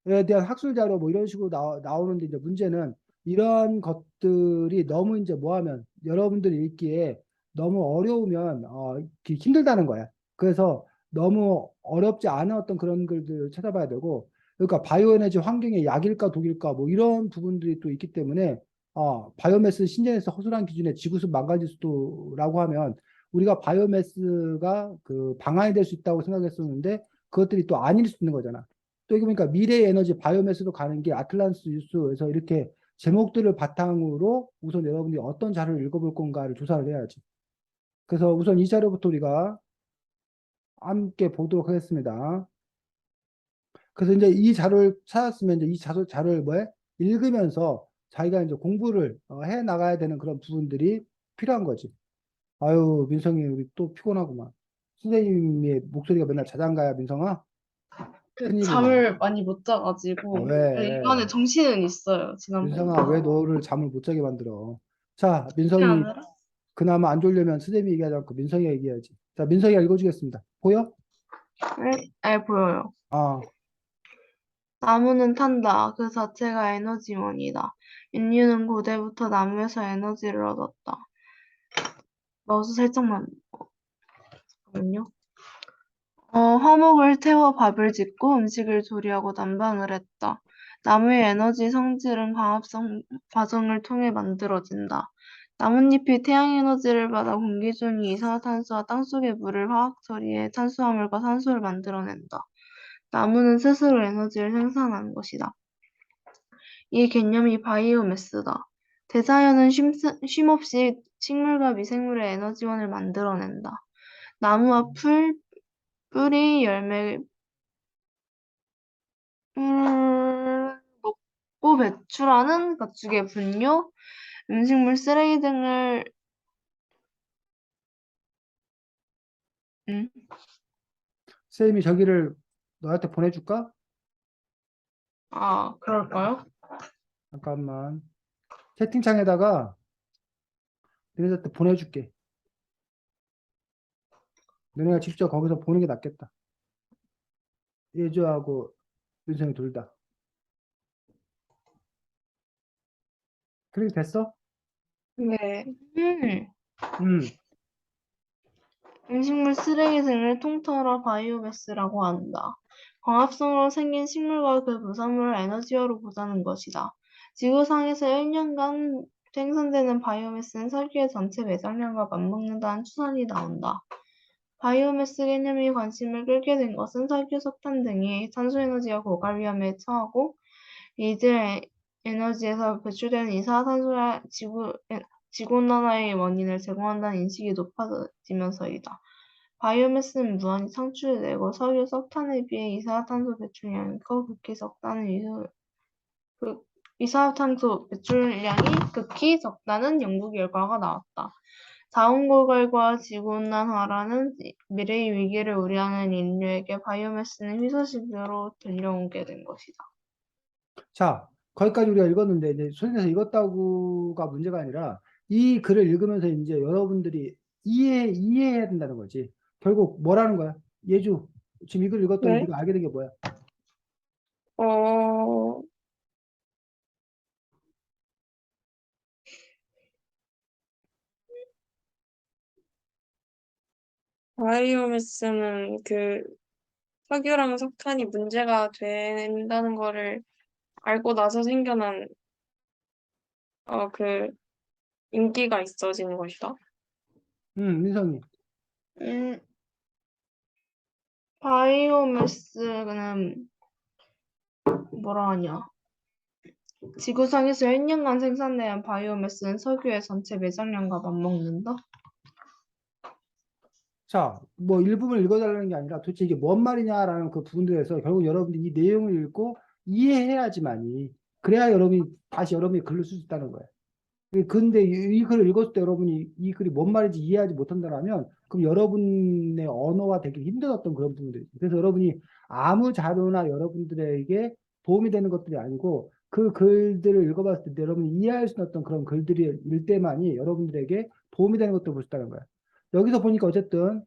에 대한 학술 자료 뭐 이런 식으로 나오는데 이제 문제는 이러한 것들이 너무 이제 뭐하면 여러분들이 읽기에 너무 어려우면 힘들다는 거야. 그래서 너무 어렵지 않은 어떤 그런 글들을 찾아봐야 되고, 그러니까 바이오에너지 환경의 약일까 독일까 뭐 이런 부분들이 또 있기 때문에 바이오매스 신재에서 허술한 기준의 지구수 망가질 수도라고 하면 우리가 바이오매스가 그 방안이 될 수 있다고 생각했었는데 그것들이 또 아닐 수 있는 거잖아. 또 여기 보니까 미래의 에너지 바이오매스로 가는 게 아틀란스 뉴스에서 이렇게 제목들을 바탕으로 우선 여러분이 어떤 자료를 읽어볼 건가를 조사를 해야지. 그래서 우선 이 자료부터 우리가 함께 보도록 하겠습니다. 그래서 이제 이 자료를 찾았으면 이제 이 자료를 뭐해? 읽으면서 자기가 이제 공부를 해 나가야 되는 그런 부분들이 필요한 거지. 아유, 민성이 우리 또 피곤하구만. 선생님의 목소리가 맨날 자장가야, 민성아? 그 큰일이네. 잠을 많이 못 자가지고 이번에 왜? 정신은 있어요. 민성아, 왜 지난번보다. 너를 잠을 못 자게 만들어? 자, 그게 민성이 아니라 그나마 안 졸려면 스데미 얘기하지 않고 민성이가 얘기해야지. 자, 민성이가 읽어주겠습니다. 보여? 네, 네, 보여요. 아, 나무는 탄다. 그 자체가 에너지원이다. 인류는 고대부터 나무에서 에너지를 얻었다. 마우스 살짝만 잠깐만요. 화목을 태워 밥을 짓고 음식을 조리하고 난방을 했다. 나무의 에너지 성질은 광합성 과정을 통해 만들어진다. 나뭇잎이 태양에너지를 받아 공기 중 이산화탄소와 땅속의 물을 화학 처리해 탄수화물과 산소를 만들어낸다. 나무는 스스로 에너지를 생산하는 것이다. 이 개념이 바이오매스다. 대자연은 쉼없이 식물과 미생물의 에너지원을 만들어낸다. 나무와 뿌리, 열매, 먹고 배출하는 가축의 분뇨, 음식물 쓰레기 등을 음, 쌤이 저기를 너한테 보내줄까? 그럴까요? 잠깐만. 채팅창에다가 너네한테 보내줄게. 너네가 직접 거기서 보는 게 낫겠다. 예주하고 윤성이 둘 다. 그렇게 됐어? 네. 음, 음. 음식물 쓰레기 등을 통틀어 바이오매스라고 한다. 광합성으로 생긴 식물과 그 부산물을 에너지화로 보자는 것이다. 지구상에서 1년간 생산되는 바이오매스는 석유의 전체 매장량과 맞먹는다는 추산이 나온다. 바이오매스 개념이 관심을 끌게 된 것은 석유, 석탄 등이 탄소에너지와 고갈 위험에 처하고 이들 에너지에서 배출되는 이산화탄소가 지구온난화의 원인을 제공한다는 인식이 높아지면서이다. 바이오매스는 무한히 창출되고 석유, 석탄에 비해 이산화탄소 배출량이 극히 적다는 연구 결과가 나왔다. 자원고갈과 지구온난화라는 미래의 위기를 우려하는 인류에게 바이오매스는 희소식으로 들려오게 된 것이다. 자, 거기까지 우리가 읽었는데, 이제 소리내서 읽었다고가 문제가 아니라, 이 글을 읽으면서 이제 여러분들이 이해해야 된다는 거지. 결국 뭐라는 거야? 예주, 지금 이 글 읽었더니 네. 네가 알게 된 게 뭐야? 어, 바이오매스는 그 석유랑 석탄이 문제가 된다는 거를 알고 나서 생겨난 그 인기가 있어지는 것이다. 민성이. 음, 바이오매스는 뭐라 하냐? 지구상에서 1년간 생산된 바이오매스는 석유의 전체 매장량과 맞먹는다? 자, 뭐 일부분 읽어달라는 게 아니라 도대체 이게 뭔 말이냐라는 그 부분들에서 결국 여러분들이 이 내용을 읽고 이해해야지만이, 그래야 여러분이 다시 여러분이 글을 쓸 수 있다는 거예요. 근데 이 글을 읽었을 때 여러분이 이 글이 뭔 말인지 이해하지 못한다면 그럼 여러분의 언어가 되기 힘들었던 그런 부분들이. 그래서 여러분이 아무 자료나 여러분들에게 도움이 되는 것들이 아니고 그 글들을 읽어봤을 때 여러분이 이해할 수 있는 어떤 그런 글들일 때만이 여러분들에게 도움이 되는 것도 볼 수 있다는 거예요. 여기서 보니까 어쨌든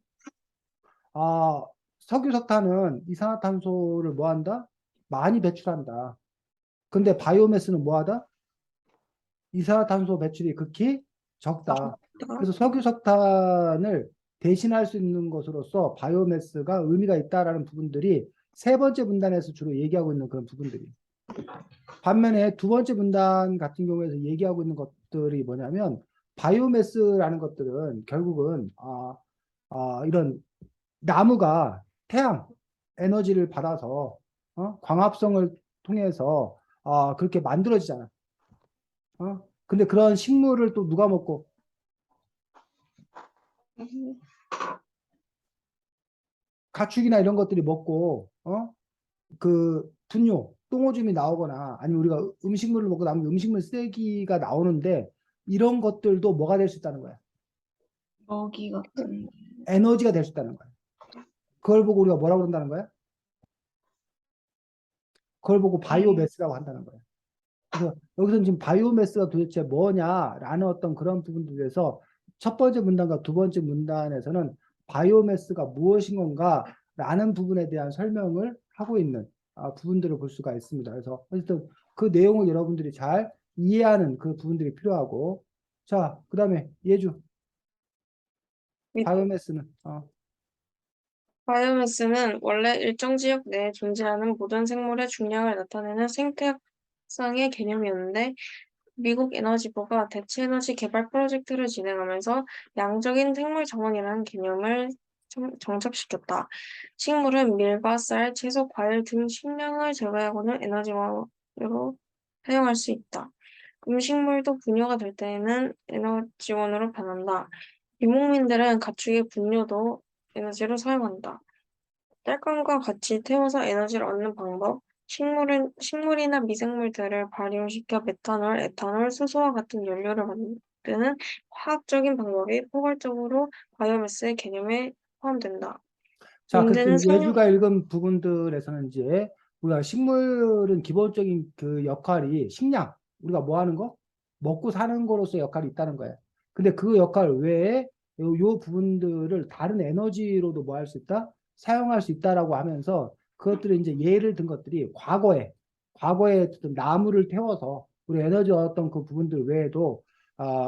아, 석유, 석탄은 이산화탄소를 뭐 한다? 많이 배출한다. 근데 바이오매스는 뭐 하다? 이산화탄소 배출이 극히 적다. 그래서 석유, 석탄을 대신할 수 있는 것으로서 바이오매스가 의미가 있다라는 부분들이 세 번째 문단에서 주로 얘기하고 있는 그런 부분들이. 반면에 두 번째 문단 같은 경우에서 얘기하고 있는 것들이 뭐냐면 바이오매스라는 것들은 결국은 이런 나무가 태양 에너지를 받아서 광합성을 통해서 그렇게 만들어지잖아. 근데 그런 식물을 또 누가 먹고 가축이나 이런 것들이 먹고 그 분뇨, 똥오줌이 나오거나 아니면 우리가 음식물을 먹고 남은 음식물 쓰레기가 나오는데 이런 것들도 뭐가 될 수 있다는 거야. 먹이 같은 거. 에너지가 될 수 있다는 거야. 그걸 보고 우리가 뭐라고 그런다는 거야? 그걸 보고 바이오매스라고 한다는 거야. 그래서 여기서 지금 바이오매스가 도대체 뭐냐라는 어떤 그런 부분들에서 첫 번째 문단과 두 번째 문단에서는 바이오매스가 무엇인 건가라는 부분에 대한 설명을 하고 있는 부분들을 볼 수가 있습니다. 그래서 어쨌든 그 내용을 여러분들이 잘 이해하는 그 부분들이 필요하고, 자, 그 다음에 예주 바이오매스는 바이오매스는 원래 일정 지역 내에 존재하는 모든 생물의 중량을 나타내는 생태학상의 개념이었는데 미국 에너지부가 대체에너지 개발 프로젝트를 진행하면서 양적인 생물 자원이라는 개념을 정착시켰다. 식물은 밀과 쌀, 채소, 과일 등 식량을 제외하고는 에너지원으로 사용할 수 있다. 음식물도 분유가 될 때에는 에너지원으로 변한다. 유목민들은 가축의 분유도 에너지로 사용한다. 땔감과 같이 태워서 에너지를 얻는 방법, 식물이나 미생물들을 발효시켜 메탄올, 에탄올, 수소와 같은 연료를 만드는 화학적인 방법이 포괄적으로 바이오매스의 개념에 포함된다. 자, 그래서 문제는 지금 예주가 읽은 부분들에서는 이제 우리가 식물은 기본적인 그 역할이 식량, 우리가 뭐 하는 거? 먹고 사는 거로서 역할이 있다는 거예요. 근데 그 역할 외에 요 부분들을 다른 에너지로도 뭐 할 수 있다? 사용할 수 있다라고 하면서 그것들을 이제 예를 든 것들이 과거에 어떤 나무를 태워서 우리 에너지 얻었던 그 부분들 외에도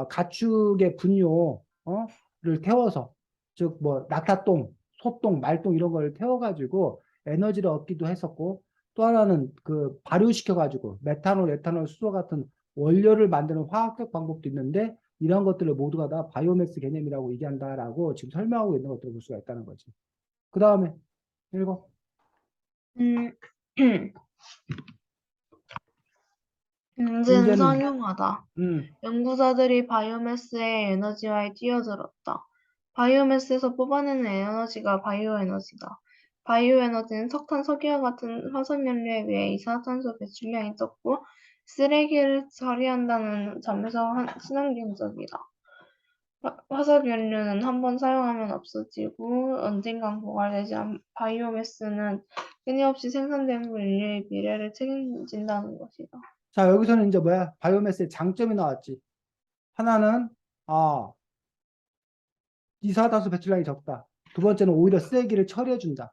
가축의 분뇨를 태워서 즉 뭐 낙타똥, 소똥, 말똥 이런 걸 태워가지고 에너지를 얻기도 했었고 또 하나는 그 발효시켜가지고 메탄올, 에탄올, 수소 같은 원료를 만드는 화학적 방법도 있는데 이런 것들을 모두가 다 바이오매스 개념이라고 얘기한다라고 지금 설명하고 있는 것들을 볼 수가 있다는 거지. 그 다음에 읽어. 음, 인재는 이제는 상용하다. 음, 연구자들이 바이오매스의 에너지화에 뛰어들었다. 바이오매스에서 뽑아내는 에너지가 바이오에너지다. 바이오에너지는 석탄, 석유와 같은 화석연료에 비해 이산화탄소 배출량이 적고 쓰레기를 처리한다는 점에서 친환경적이다. 화석연료는 한번 사용하면 없어지고 언젠간 고갈되지 바이오매스는 끊임없이 생산되는 인류의 미래를 책임진다는 것이다. 자 여기서는 이제 뭐야? 바이오매스의 장점이 나왔지. 하나는 아 이산화탄소 배출량이 적다. 두 번째는 오히려 쓰레기를 처리해준다.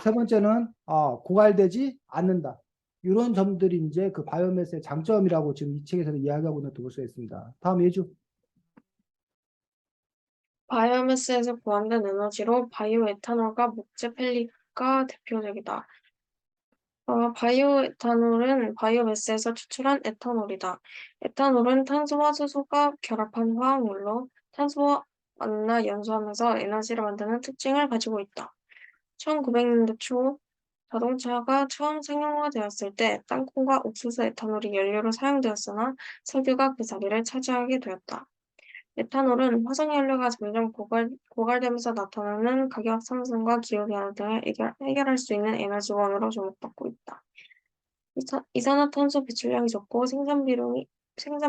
세 번째는 고갈되지 않는다. 이런 점들이 이제 그 바이오매스의 장점이라고 지금 이 책에서는 이야기하고 있는 볼 수 있습니다. 다음 예주. 바이오매스에서 보완된 에너지로 바이오에탄올과 목재 펠리트가 대표적이다. 바이오에탄올은 바이오매스에서 추출한 에탄올이다. 에탄올은 탄소와 수소가 결합한 화학물로 탄소와 만나 연소하면서 에너지를 만드는 특징을 가지고 있다. 1900년대 초 자동차가 처음 상용화되었을 때 땅콩과 옥수수 에탄올이 연료로 사용되었으나 석유가 그 자리를 차지하게 되었다. 에탄올은 화석연료가 점점 고갈되면서 나타나는 가격 상승과 기후변화 등을 해결할 수 있는 에너지원으로 주목받고 있다. 이산화탄소 배출량이 적고 생산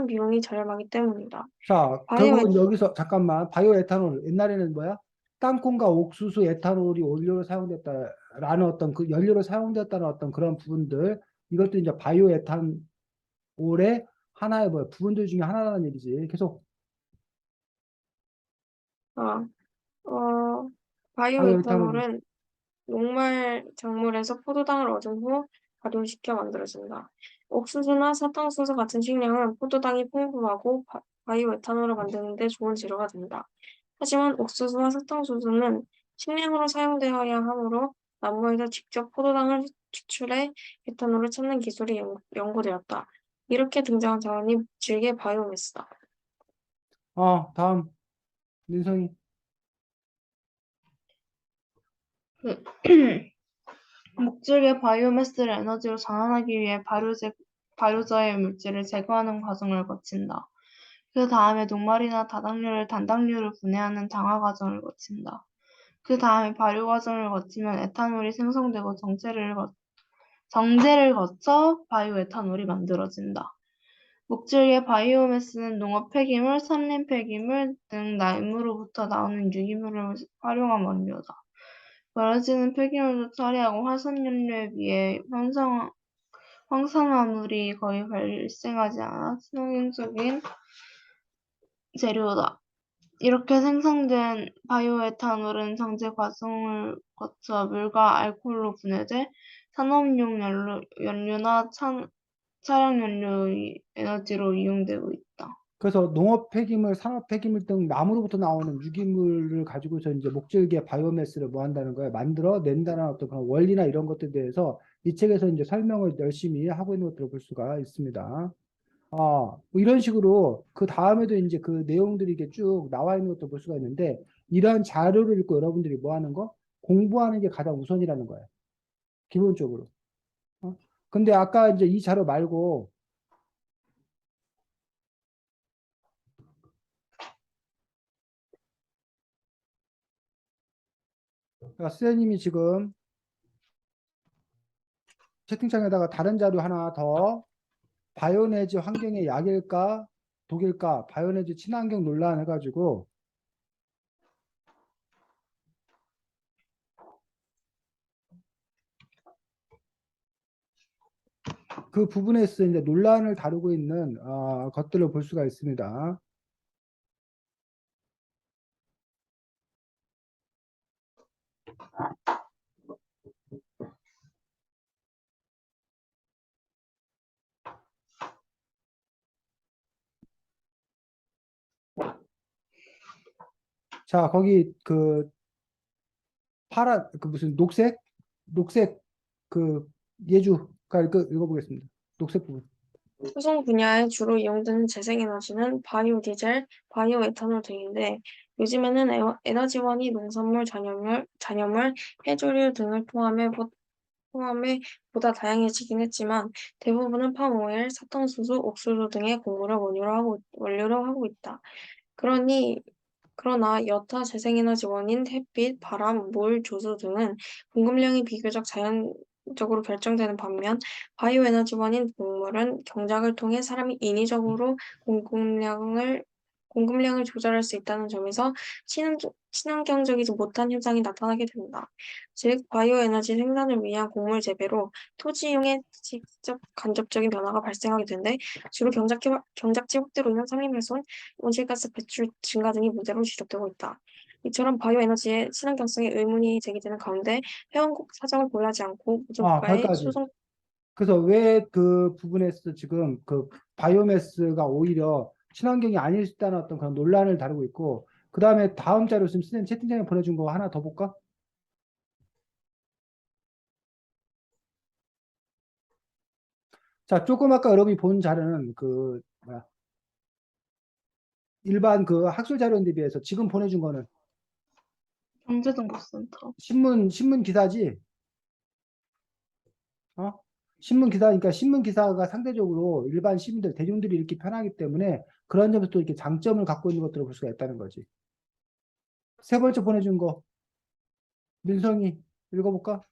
비용이 저렴하기 때문이다. 자, 바이오 결국은 여기서 잠깐만 바이오에탄올 옛날에는 뭐야? 땅콩과 옥수수 에탄올이 원료로 사용됐다라는 어떤 그 연료로 사용됐다는 어떤 그런 부분들 이것도 이제 바이오에탄올의 하나의 뭐 부분들 중에 하나라는 얘기지. 계속 어, 어, 바이오에탄올 바이오에탄올은 녹말 작물에서 포도당을 얻은 후 발효시켜 만들어진다. 옥수수나 사탕수수 같은 식량은 포도당이 풍부하고 바이오에탄올을 만드는 데 좋은 재료가 된다. 하지만 옥수수와 사탕수수는 식량으로 사용되어야 하므로 나무에서 직접 포도당을 추출해 에탄올을 찾는 기술이 연구되었다. 이렇게 등장한 자원이 질계 바이오매스다. 다음 민성이. 목줄기의 바이오매스를 에너지로 전환하기 위해 발효저의 물질을 제거하는 과정을 거친다. 그 다음에 녹말이나 다당류를 단당류로 분해하는 당화 과정을 거친다. 그 다음에 발효 과정을 거치면 에탄올이 생성되고 정제를 거쳐 바이오에탄올이 만들어진다. 목줄기의 바이오매스는 농업 폐기물, 산림 폐기물 등 나무로부터 나오는 유기물을 활용한 원료다. 버려지는 폐기물도 처리하고 화석연료에 비해 황산화물이 거의 발생하지 않아 친환경적인 재료다. 이렇게 생성된 바이오에탄올은 정제 과정을 거쳐 물과 알코올로 분해돼 산업용 연료나 차량 연료의 에너지로 이용되고 있다. 그래서 농업 폐기물, 산업 폐기물 등 나무로부터 나오는 유기물을 가지고서 이제 목줄기의 바이오매스를 뭐 한다는 거야. 만들어 낸다는 어떤 그런 원리나 이런 것들에 대해서 이 책에서 이제 설명을 열심히 하고 있는 것들을 볼 수가 있습니다. 뭐 이런 식으로 그 다음에도 이제 그 내용들이 이게 쭉 나와 있는 것도 볼 수가 있는데 이러한 자료를 읽고 여러분들이 뭐 하는 거? 공부하는 게 가장 우선이라는 거예요. 기본적으로. 근데 아까 이제 이 자료 말고 그러니까 선생님이 지금 채팅창에다가 다른 자료 하나 더 바이오네즈 환경의 약일까 독일까 바이오네즈 친환경 논란 해가지고 그 부분에서 이제 논란을 다루고 있는 것들을 볼 수가 있습니다. 자, 거기 그 파란 그 무슨 녹색 그 예주가 그 읽어보겠습니다. 녹색 부분. 수송 분야에 주로 이용되는 재생에너지는 바이오 디젤, 바이오 에탄올 등인데 요즘에는 에너지원이 농산물, 잔여물, 해조류 등을 포함해 보다 다양해지긴 했지만 대부분은 팜오일, 사탕수수, 옥수수 등의 곡물을 원료로 하고 있다. 그러니 그러나 여타 재생에너지원인 햇빛, 바람, 물, 조수 등은 공급량이 비교적 자연적으로 결정되는 반면 바이오에너지원인 곡물은 경작을 통해 사람이 인위적으로 공급량을 조절할 수 있다는 점에서 친환경적이지 못한 현상이 나타나게 된다. 즉, 바이오에너지 생산을 위한 곡물 재배로 토지 이용에 직접 간접적인 변화가 발생하게 되는데 주로 경작지 확대로 인한 산림훼손, 온실가스 배출 증가 등이 문제로 지적되고 있다. 이처럼 바이오에너지의 친환경성에 의문이 제기되는 가운데 회원국 사정을 고려하지 않고 아, 무조건의 거기까지. 수송 그래서 왜 그 부분에서 지금 그 바이오매스가 오히려 친환경이 아닐 수 있다는 어떤 그런 논란을 다루고 있고, 그 다음에 다음 자료 지금 선생님 채팅창에 보내준 거 하나 더 볼까? 자, 조금 아까 여러분이 본 자료는 그 뭐야 일반 그 학술 자료인데 비해서 지금 보내준 거는 경제정보센터. 신문 기사지. 어? 신문 기사니까 신문 기사가 상대적으로 일반 시민들 대중들이 읽기 편하기 때문에 그런 점에서 또 이렇게 장점을 갖고 있는 것들을 볼 수가 있다는 거지. 세 번째 보내준 거 민성이 읽어볼까?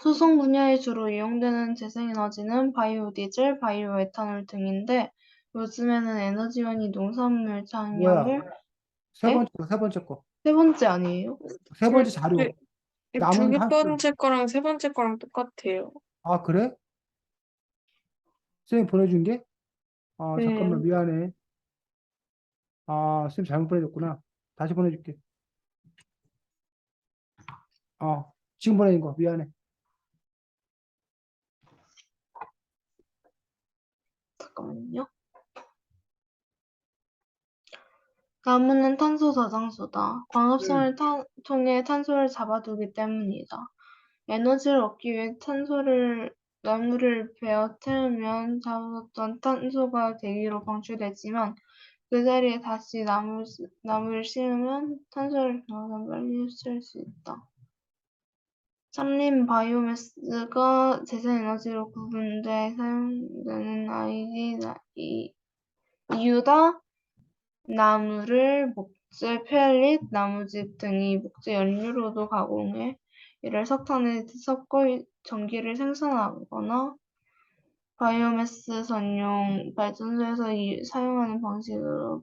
수송 분야에 주로 이용되는 재생에너지는 바이오디젤, 바이오에탄올 등인데 요즘에는 에너지원이 농산물, 뭐야? 잔여물, 에? 세 번째 거. 세 번째 아니에요? 세 번째 자료. 남은 두 한수. 번째 거랑 세 번째 거랑 똑같아요. 아, 그래? 선생님 보내준 게? 아, 잠깐만, 네. 미안해. 아, 선생님 잘못 보내줬구나. 다시 보내줄게. 지금 보내준 거, 미안해. 잠깐만요. 나무는 탄소 저장소다. 음. 광합성을 통해 탄소를 잡아두기 때문이다. 에너지를 얻기 위해 나무를 베어 태우면 잡았던 탄소가 대기로 방출되지만 그 자리에 다시 나무를 심으면 탄소를 그만큼 빨리 흡수할 수 있다. 산림 바이오매스가 재생에너지로 구분돼 사용되는 이유다. 나무를 목재, 펠릿, 나무즙 등이 목재 연료로도 가공해 이를 석탄에 섞어 전기를 생산하거나 바이오매스 전용 발전소에서 사용하는 방식으로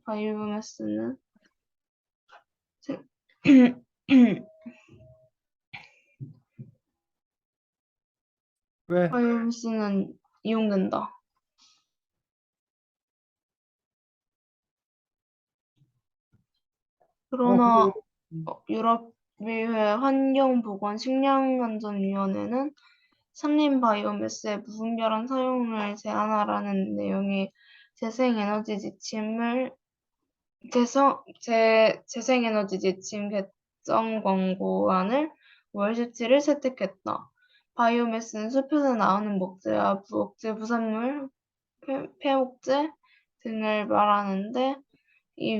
왜? 바이오매스는 이용된다. 그거, 그러나 유럽의회 환경보건식량안전위원회는 산림 바이오매스의 무분별한 사용을 제한하라는 내용의 재생에너지 지침 개정 권고안을 5월 17일 채택했다. 바이오매스는 숲에서 나오는 목재와 부옥재, 부산물, 폐목재 등을 말하는데 이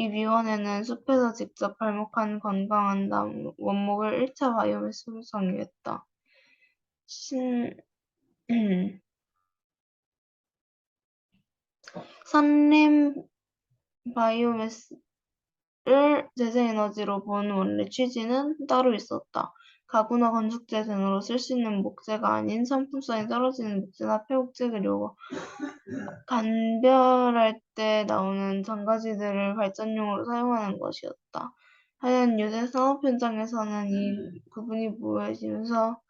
위원회는 숲에서 직접 발목한 건강한 나무 원목을 1차 바이오매스로 정의했다. 산림 바이오매스를 재생에너지로 본 원래 취지는 따로 있었다. 가구나 건축재 등으로 쓸 수 있는 목재가 아닌 상품성이 떨어지는 목재나 폐목재 그리고 간별할 때 나오는 장가지들을 발전용으로 사용하는 것이었다. 하여간 요새 산업 현장에서는 이 구분이 모호해지면서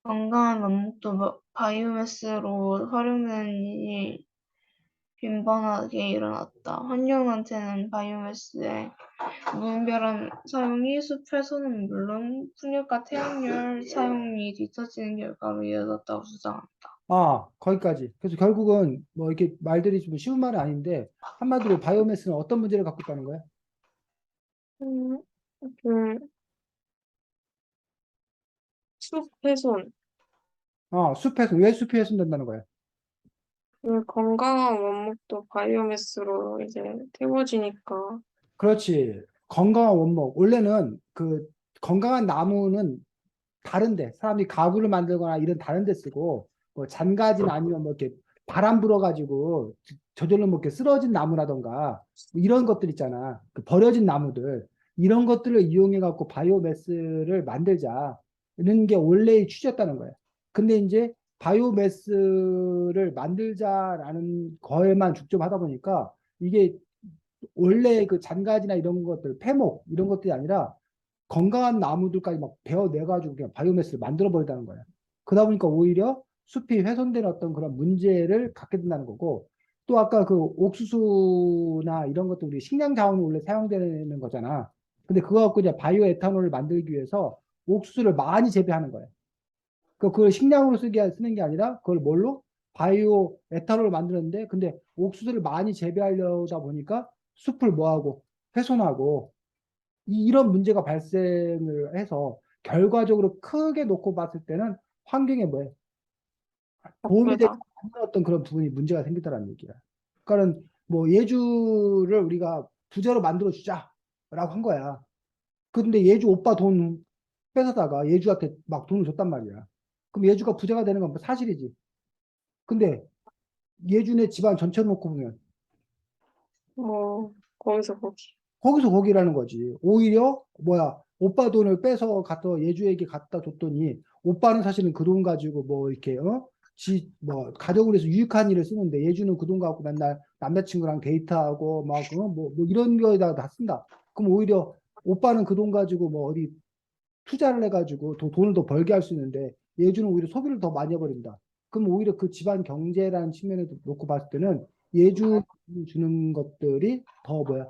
건강한 원목도 바이오매스로 활용되는 일이 빈번하게 일어났다. 환경단체는 바이오매스의 무분별한 사용이 숲에서는 물론 풍력과 태양열 사용이 뒤처지는 결과로 이어졌다고 주장한다. 거기까지. 그래서 결국은 뭐 이렇게 말들이 좀 쉬운 말은 아닌데 한마디로 바이오매스는 어떤 문제를 갖고 있다는 거야? 음, 그, 숲 훼손. 숲에서 왜 숲이 훼손된다는 거야? 그 건강한 원목도 바이오매스로 이제 태워지니까. 그렇지. 건강한 원목. 원래는 그 건강한 나무는 다른데 사람이 가구를 만들거나 이런 다른 데 쓰고 뭐 잔가지나 아니면 뭐 이렇게 바람 불어가지고 저절로 뭐 이렇게 쓰러진 나무라던가 뭐 이런 것들 있잖아. 그 버려진 나무들 이런 것들을 이용해 갖고 바이오매스를 만들자는 게 원래의 취지였다는 거야. 근데 이제 바이오매스를 만들자라는 거에만 중점하다 보니까 이게 원래 그 잔가지나 이런 것들 폐목 이런 것들이 아니라 건강한 나무들까지 막 베어내가지고 그냥 바이오매스를 만들어 버리다는 거야. 그러다 보니까 오히려 숲이 훼손되는 어떤 그런 문제를 갖게 된다는 거고 또 아까 그 옥수수나 이런 것도 우리 식량 자원으로 원래 사용되는 거잖아. 근데 그거 갖고 이제 바이오 에탄올을 만들기 위해서 옥수수를 많이 재배하는 거야. 그걸 식량으로 쓰는 게 아니라 그걸 뭘로? 바이오 에탄올을 만드는데 근데 옥수수를 많이 재배하려다 보니까 숲을 뭐하고 훼손하고 이런 문제가 발생을 해서 결과적으로 크게 놓고 봤을 때는 환경에 뭐에 도움이 되지 나쁘다. 않는 어떤 그런 부분이 문제가 생기다라는 얘기야. 그러니까는 뭐 예주를 우리가 부자로 만들어 주자라고 한 거야. 근데 예주 오빠 돈 뺏어다가 예주한테 막 돈을 줬단 말이야. 그럼 예주가 부자가 되는 건 뭐 사실이지. 근데 예주네 집안 전체를 놓고 보면 거기서 거기. 거기서 거기라는 거지. 오히려 뭐야 오빠 돈을 빼서 갖다 예주에게 갖다 줬더니 오빠는 사실은 그 돈 가지고 뭐 이렇게 뭐 가족을 위해서 유익한 일을 쓰는데 예주는 그 돈 갖고 맨날 남자친구랑 데이트하고 막 뭐 이런 거에다 다 쓴다. 그럼 오히려 오빠는 그 돈 가지고 뭐 어디 투자를 해가지고 돈을 더 벌게 할 수 있는데 예주는 오히려 소비를 더 많이 해버린다. 그럼 오히려 그 집안 경제라는 측면에서 놓고 봤을 때는 예주 주는 것들이 더 뭐야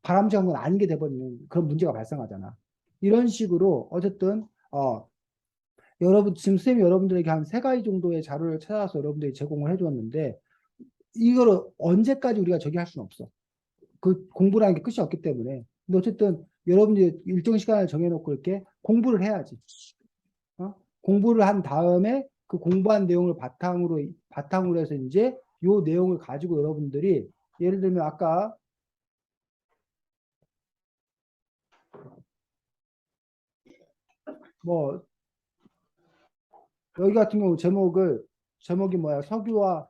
바람직한 건 아닌 게 돼버리는 그런 문제가 발생하잖아. 이런 식으로 어쨌든 여러분 지금 쌤이 여러분들에게 한 세 가지 정도의 자료를 찾아서 여러분들이 제공을 해주었는데 이거를 언제까지 우리가 저기 할 수는 없어. 그 공부라는 게 끝이 없기 때문에. 근데 어쨌든 여러분들이 일정 시간을 정해놓고 이렇게 공부를 해야지. 공부를 한 다음에 그 공부한 내용을 바탕으로 해서 이제 요 내용을 가지고 여러분들이 예를 들면 아까 뭐 여기 같은 경우 제목이 뭐야? 석유와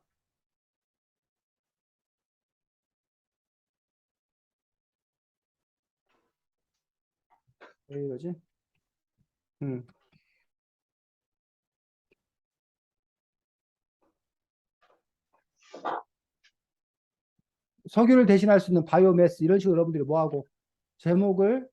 왜 이러지? 음. 석유를 대신할 수 있는 바이오매스 이런 식으로 여러분들이 뭐하고 제목을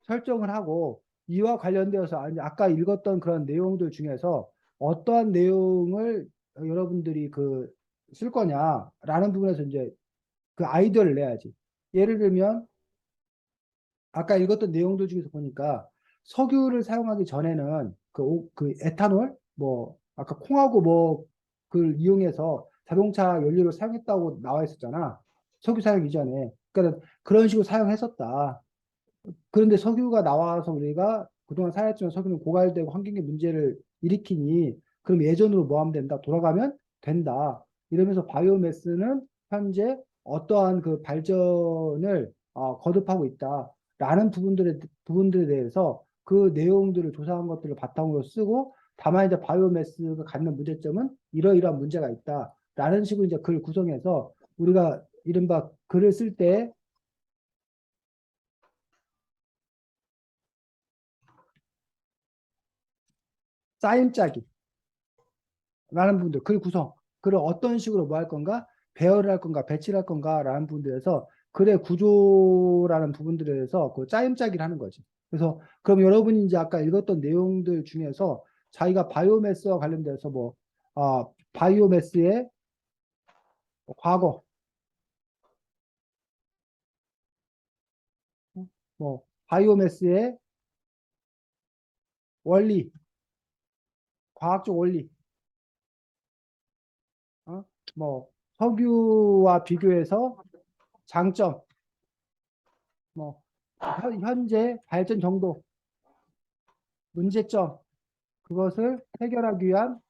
설정을 하고 이와 관련되어서 아까 읽었던 그런 내용들 중에서 어떠한 내용을 여러분들이 그 쓸 거냐라는 부분에서 이제 그 아이디어를 내야지. 예를 들면 아까 읽었던 내용들 중에서 보니까 석유를 사용하기 전에는 그 에탄올 뭐 아까 콩하고 뭐 그걸 이용해서 자동차 연료를 사용했다고 나와 있었잖아. 석유 사용 이전에. 그러니까 그런 식으로 사용했었다. 그런데 석유가 나와서 우리가 그동안 사용했지만 석유는 고갈되고 환경에 문제를 일으키니 그럼 예전으로 뭐 하면 된다? 돌아가면 된다. 이러면서 바이오매스는 현재 어떠한 그 발전을 거듭하고 있다라는 부분들에 대해서 그 내용들을 조사한 것들을 바탕으로 쓰고 다만 이제 바이오매스가 갖는 문제점은 이러이러한 문제가 있다라는 식으로 이제 글 구성해서 우리가 이른바 글을 쓸때 짜임짜기 라는 분들, 글 구성, 글을 어떤 식으로 뭐 할 건가, 배열을 할 건가, 배치를 할 건가, 라는 부분들에서 글의 구조라는 부분들에 대해서 그 짜임짜기를 하는 거지. 그래서 그럼 여러분이 이제 아까 읽었던 내용들 중에서 자기가 바이오매스와 관련돼서 바이오매스의 과거, 바이오매스의 원리, 과학적 원리, 뭐 석유와 비교해서 장점, 뭐 현재 발전 정도, 문제점, 그것을 해결하기 위한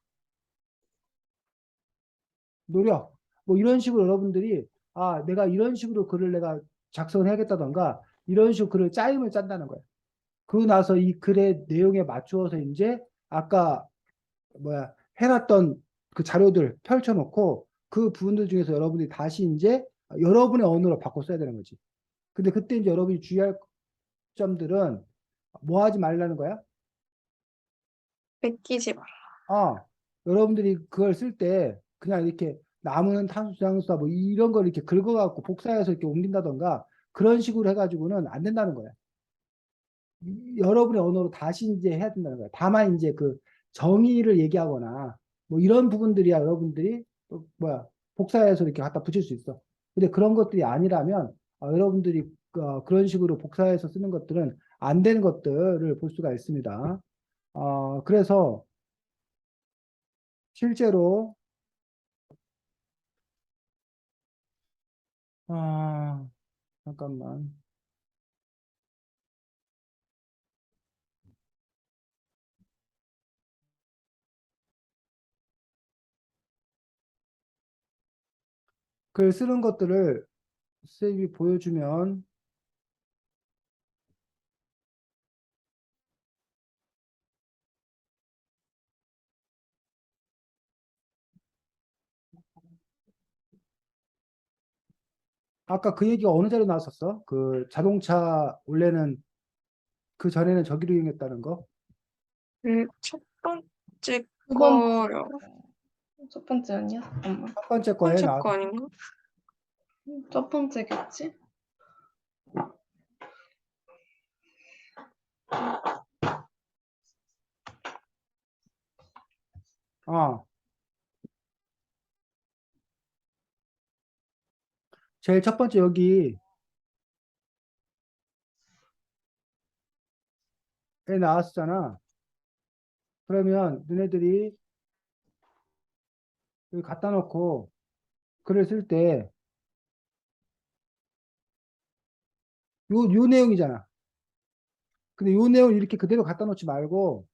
노력, 뭐 이런 식으로 여러분들이 내가 이런 식으로 글을 내가 작성을 해야겠다던가 이런 식으로 글을 짜임을 짠다는 거예요. 그러고 나서 이 글의 내용에 맞추어서 이제 아까 뭐야 해놨던 그 자료들 펼쳐놓고 그 부분들 중에서 여러분이 다시 이제 여러분의 언어로 바꿔 써야 되는 거지. 근데 그때 이제 여러분이 주의할 점들은 뭐 하지 말라는 거야? 베끼지 마라. 여러분들이 그걸 쓸 때 그냥 이렇게 남은 탄소 장수다 뭐 이런 걸 이렇게 긁어갖고 복사해서 이렇게 옮긴다던가 그런 식으로 해가지고는 안 된다는 거야. 여러분의 언어로 다시 이제 해야 된다는 거야. 다만 이제 그 정의를 얘기하거나 뭐 이런 부분들이야 여러분들이 복사해서 이렇게 갖다 붙일 수 있어. 근데 그런 것들이 아니라면 여러분들이 그런 식으로 복사해서 쓰는 것들은 안 되는 것들을 볼 수가 있습니다. 그래서 실제로 아, 잠깐만. 글 쓰는 것들을 쌤이 보여주면 아까 그 얘기가 어느 자리에 나왔었어? 그 자동차 원래는 그 전에는 저기로 이용했다는 거. 첫 번째 두 번, 거요. 첫 번째 아니야? 잠깐만. 첫 번째 첫 거에 번째 나왔 거 아닌가? 첫 번째겠지? 어, 제일 첫 번째 여기에 나왔었잖아. 그러면 너네들이 여기 갖다 놓고 글을 쓸 때 요 내용이잖아. 근데 요 내용을 이렇게 그대로 갖다 놓지 말고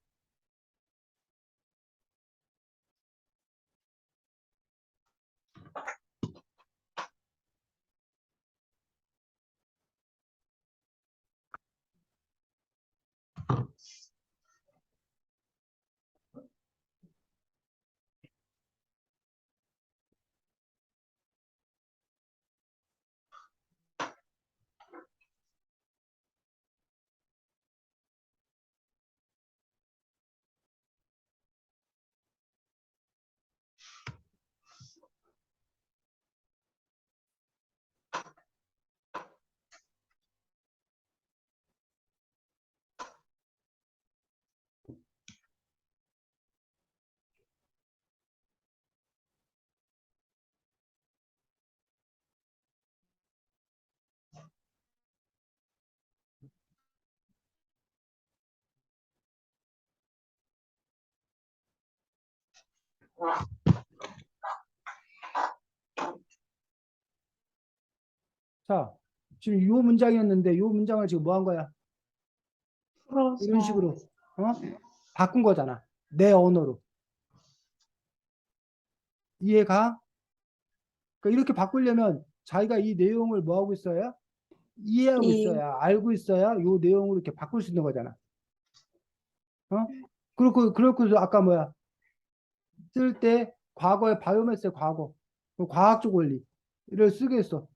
자, 지금 요 문장이었는데 요 문장을 지금 뭐 한 거야? 이런 풀어서. 식으로 바꾼 거잖아. 내 언어로. 이해가? 그러니까 이렇게 바꾸려면 자기가 이 내용을 뭐 하고 있어야? 이해하고 이 있어야, 알고 있어야 요 내용으로 이렇게 바꿀 수 있는 거잖아. 어? 그렇고 아까 뭐야? 쓸 때 과거의 바이오매스의 과거, 그 과학적 원리를 쓰겠어.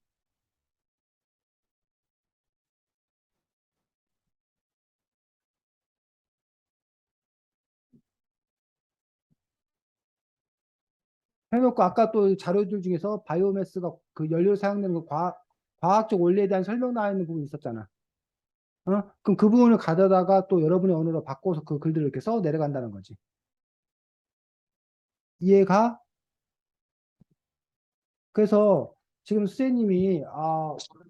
해놓고 아까 또 자료들 중에서 바이오매스가 그 연료 사용되는 그 과학적 원리에 대한 설명 나와 있는 부분이 있었잖아. 그럼 그 부분을 가져다가 또 여러분의 언어로 바꿔서 그 글들을 이렇게 써 내려간다는 거지. 이해가? 그래서 지금 선생님이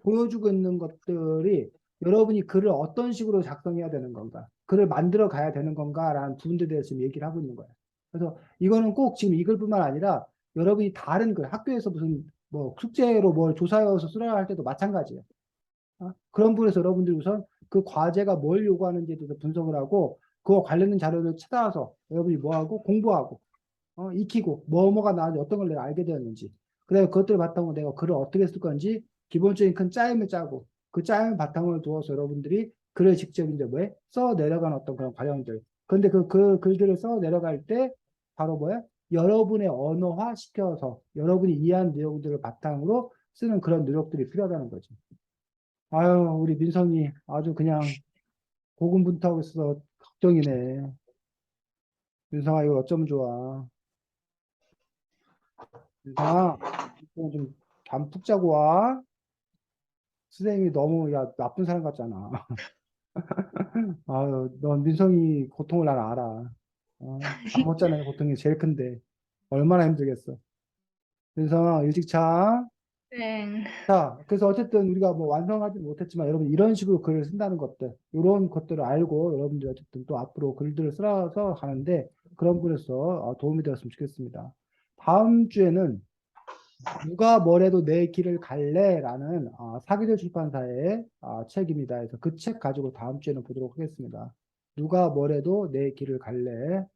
보여주고 있는 것들이 여러분이 글을 어떤 식으로 작성해야 되는 건가, 글을 만들어 가야 되는 건가라는 부분들에 대해서 지금 얘기를 하고 있는 거예요. 그래서 이거는 꼭 지금 이 글뿐만 아니라 여러분이 다른 그 학교에서 무슨 뭐 숙제로 뭘 조사해서 쓰라 할 때도 마찬가지예요. 그런 부분에서 여러분들이 우선 그 과제가 뭘 요구하는지에 대해서 분석을 하고 그와 관련된 자료를 찾아와서 여러분이 뭐 하고 공부하고 익히고 뭐가 나왔는지 어떤 걸 내가 알게 되었는지 그다음에 그것들을 바탕으로 내가 글을 어떻게 쓸 건지 기본적인 큰 짜임을 짜고 그 짜임 바탕을 두어서 여러분들이 글을 직접 이제 뭐에 써 내려가는 어떤 그런 과정들 그런데 그 글들을 써 내려갈 때 바로 뭐야 여러분의 언어화 시켜서 여러분이 이해한 내용들을 바탕으로 쓰는 그런 노력들이 필요하다는 거죠. 아유 우리 민성이 아주 그냥 고군분투하고 있어서 걱정이네. 민성아 이걸 어쩌면 좋아. 민성아 좀잠 푹 자고 와. 선생님이 너무 야 나쁜 사람 같잖아. 아유 넌 민성이 고통을 난 알아. 잠 못 자는 고통이 제일 큰데 얼마나 힘들겠어. 민성아 일찍 자. 네. 자, 그래서 어쨌든 우리가 뭐 완성하지 못했지만 여러분 이런 식으로 글을 쓴다는 것들, 이런 것들을 알고 여러분들이 어쨌든 또 앞으로 글들을 써서 가는데 그런 부분에서 도움이 되었으면 좋겠습니다. 다음 주에는 누가 뭐래도 내 길을 갈래라는 사기들 출판사의 책입니다. 그래서 그 책 가지고 다음 주에는 보도록 하겠습니다. 누가 뭐래도 내 길을 갈래.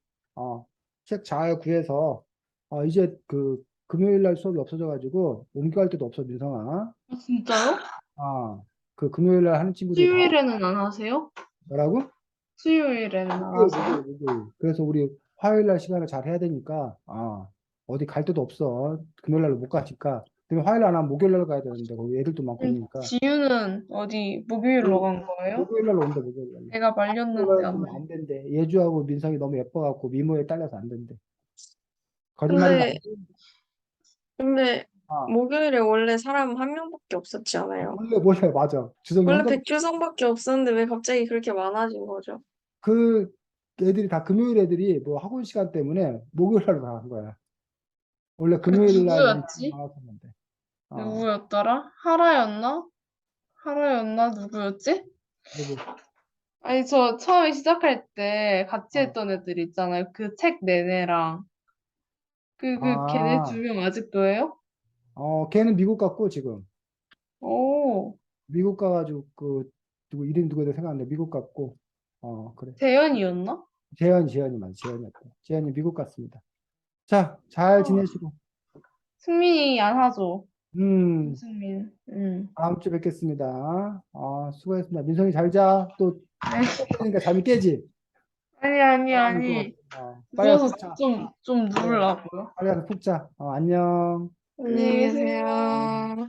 책 잘 구해서 이제 그 금요일 날 수업이 없어져가지고 옮겨갈 데도 없어 민성아. 진짜요? 아, 그 금요일 날 하는 친구들이 다 수요일에는 안 하세요? 뭐라고? 수요일에는 안 목요일, 목요일, 하세요? 목요일. 그래서 우리 화요일 날 시간을 잘 해야 되니까, 어디 갈 데도 없어. 금요일 날로 못 가니까. 그럼 화요일 안 하면 목요일 날 가야 되는데, 거기 애들도 많고 이러니까. 지유는 어디 목요일로 간 거예요? 목요일 날로 온대, 목요일 날로. 제가 말렸는데 안 그러면 안 된대. 예주하고 민성이 너무 예뻐갖고 미모에 딸려서 안 된대. 거짓말은 근데, 아니지? 근데, 아, 목요일에 원래 사람 한 명밖에 없었지 않아요? 몰래, 맞아. 주성이 원래 혼자, 백주성밖에 없었는데 왜 갑자기 그렇게 많아진 거죠? 그 애들이 다 금요일 애들이 뭐 학원 시간 때문에 목요일 날로 나간 거야. 원래 그 금요일 날 우리 누구였지? 나왔었는데. 아, 누구였더라? 하라였나? 하라였나? 누구였지? 누구? 아니, 저 처음에 시작할 때 같이 아, 했던 애들 있잖아요. 그 책 내내랑. 걔네 두 아, 명 아직도 해요? 걔는 미국 갔고, 지금. 오, 미국 가가지고, 누구, 이름 누구도 생각 안 나. 미국 갔고, 그래. 재현이었나? 재현이 맞아. 재현이었다. 재현이 미국 갔습니다. 자, 잘 아, 지내시고, 승민이 안 하죠. 음, 김승민. 다음 주에 뵙겠습니다. 수고했습니다. 민성이 잘 자. 또, 수업 들으니까 잠이 깨지? 또, 아니. 빨리 가서 누워서 푹 자. 좀 그래. 누우려고요. 빨리 가서 푹 자. 안녕. 안녕히 안녕히 계세요. 계세요.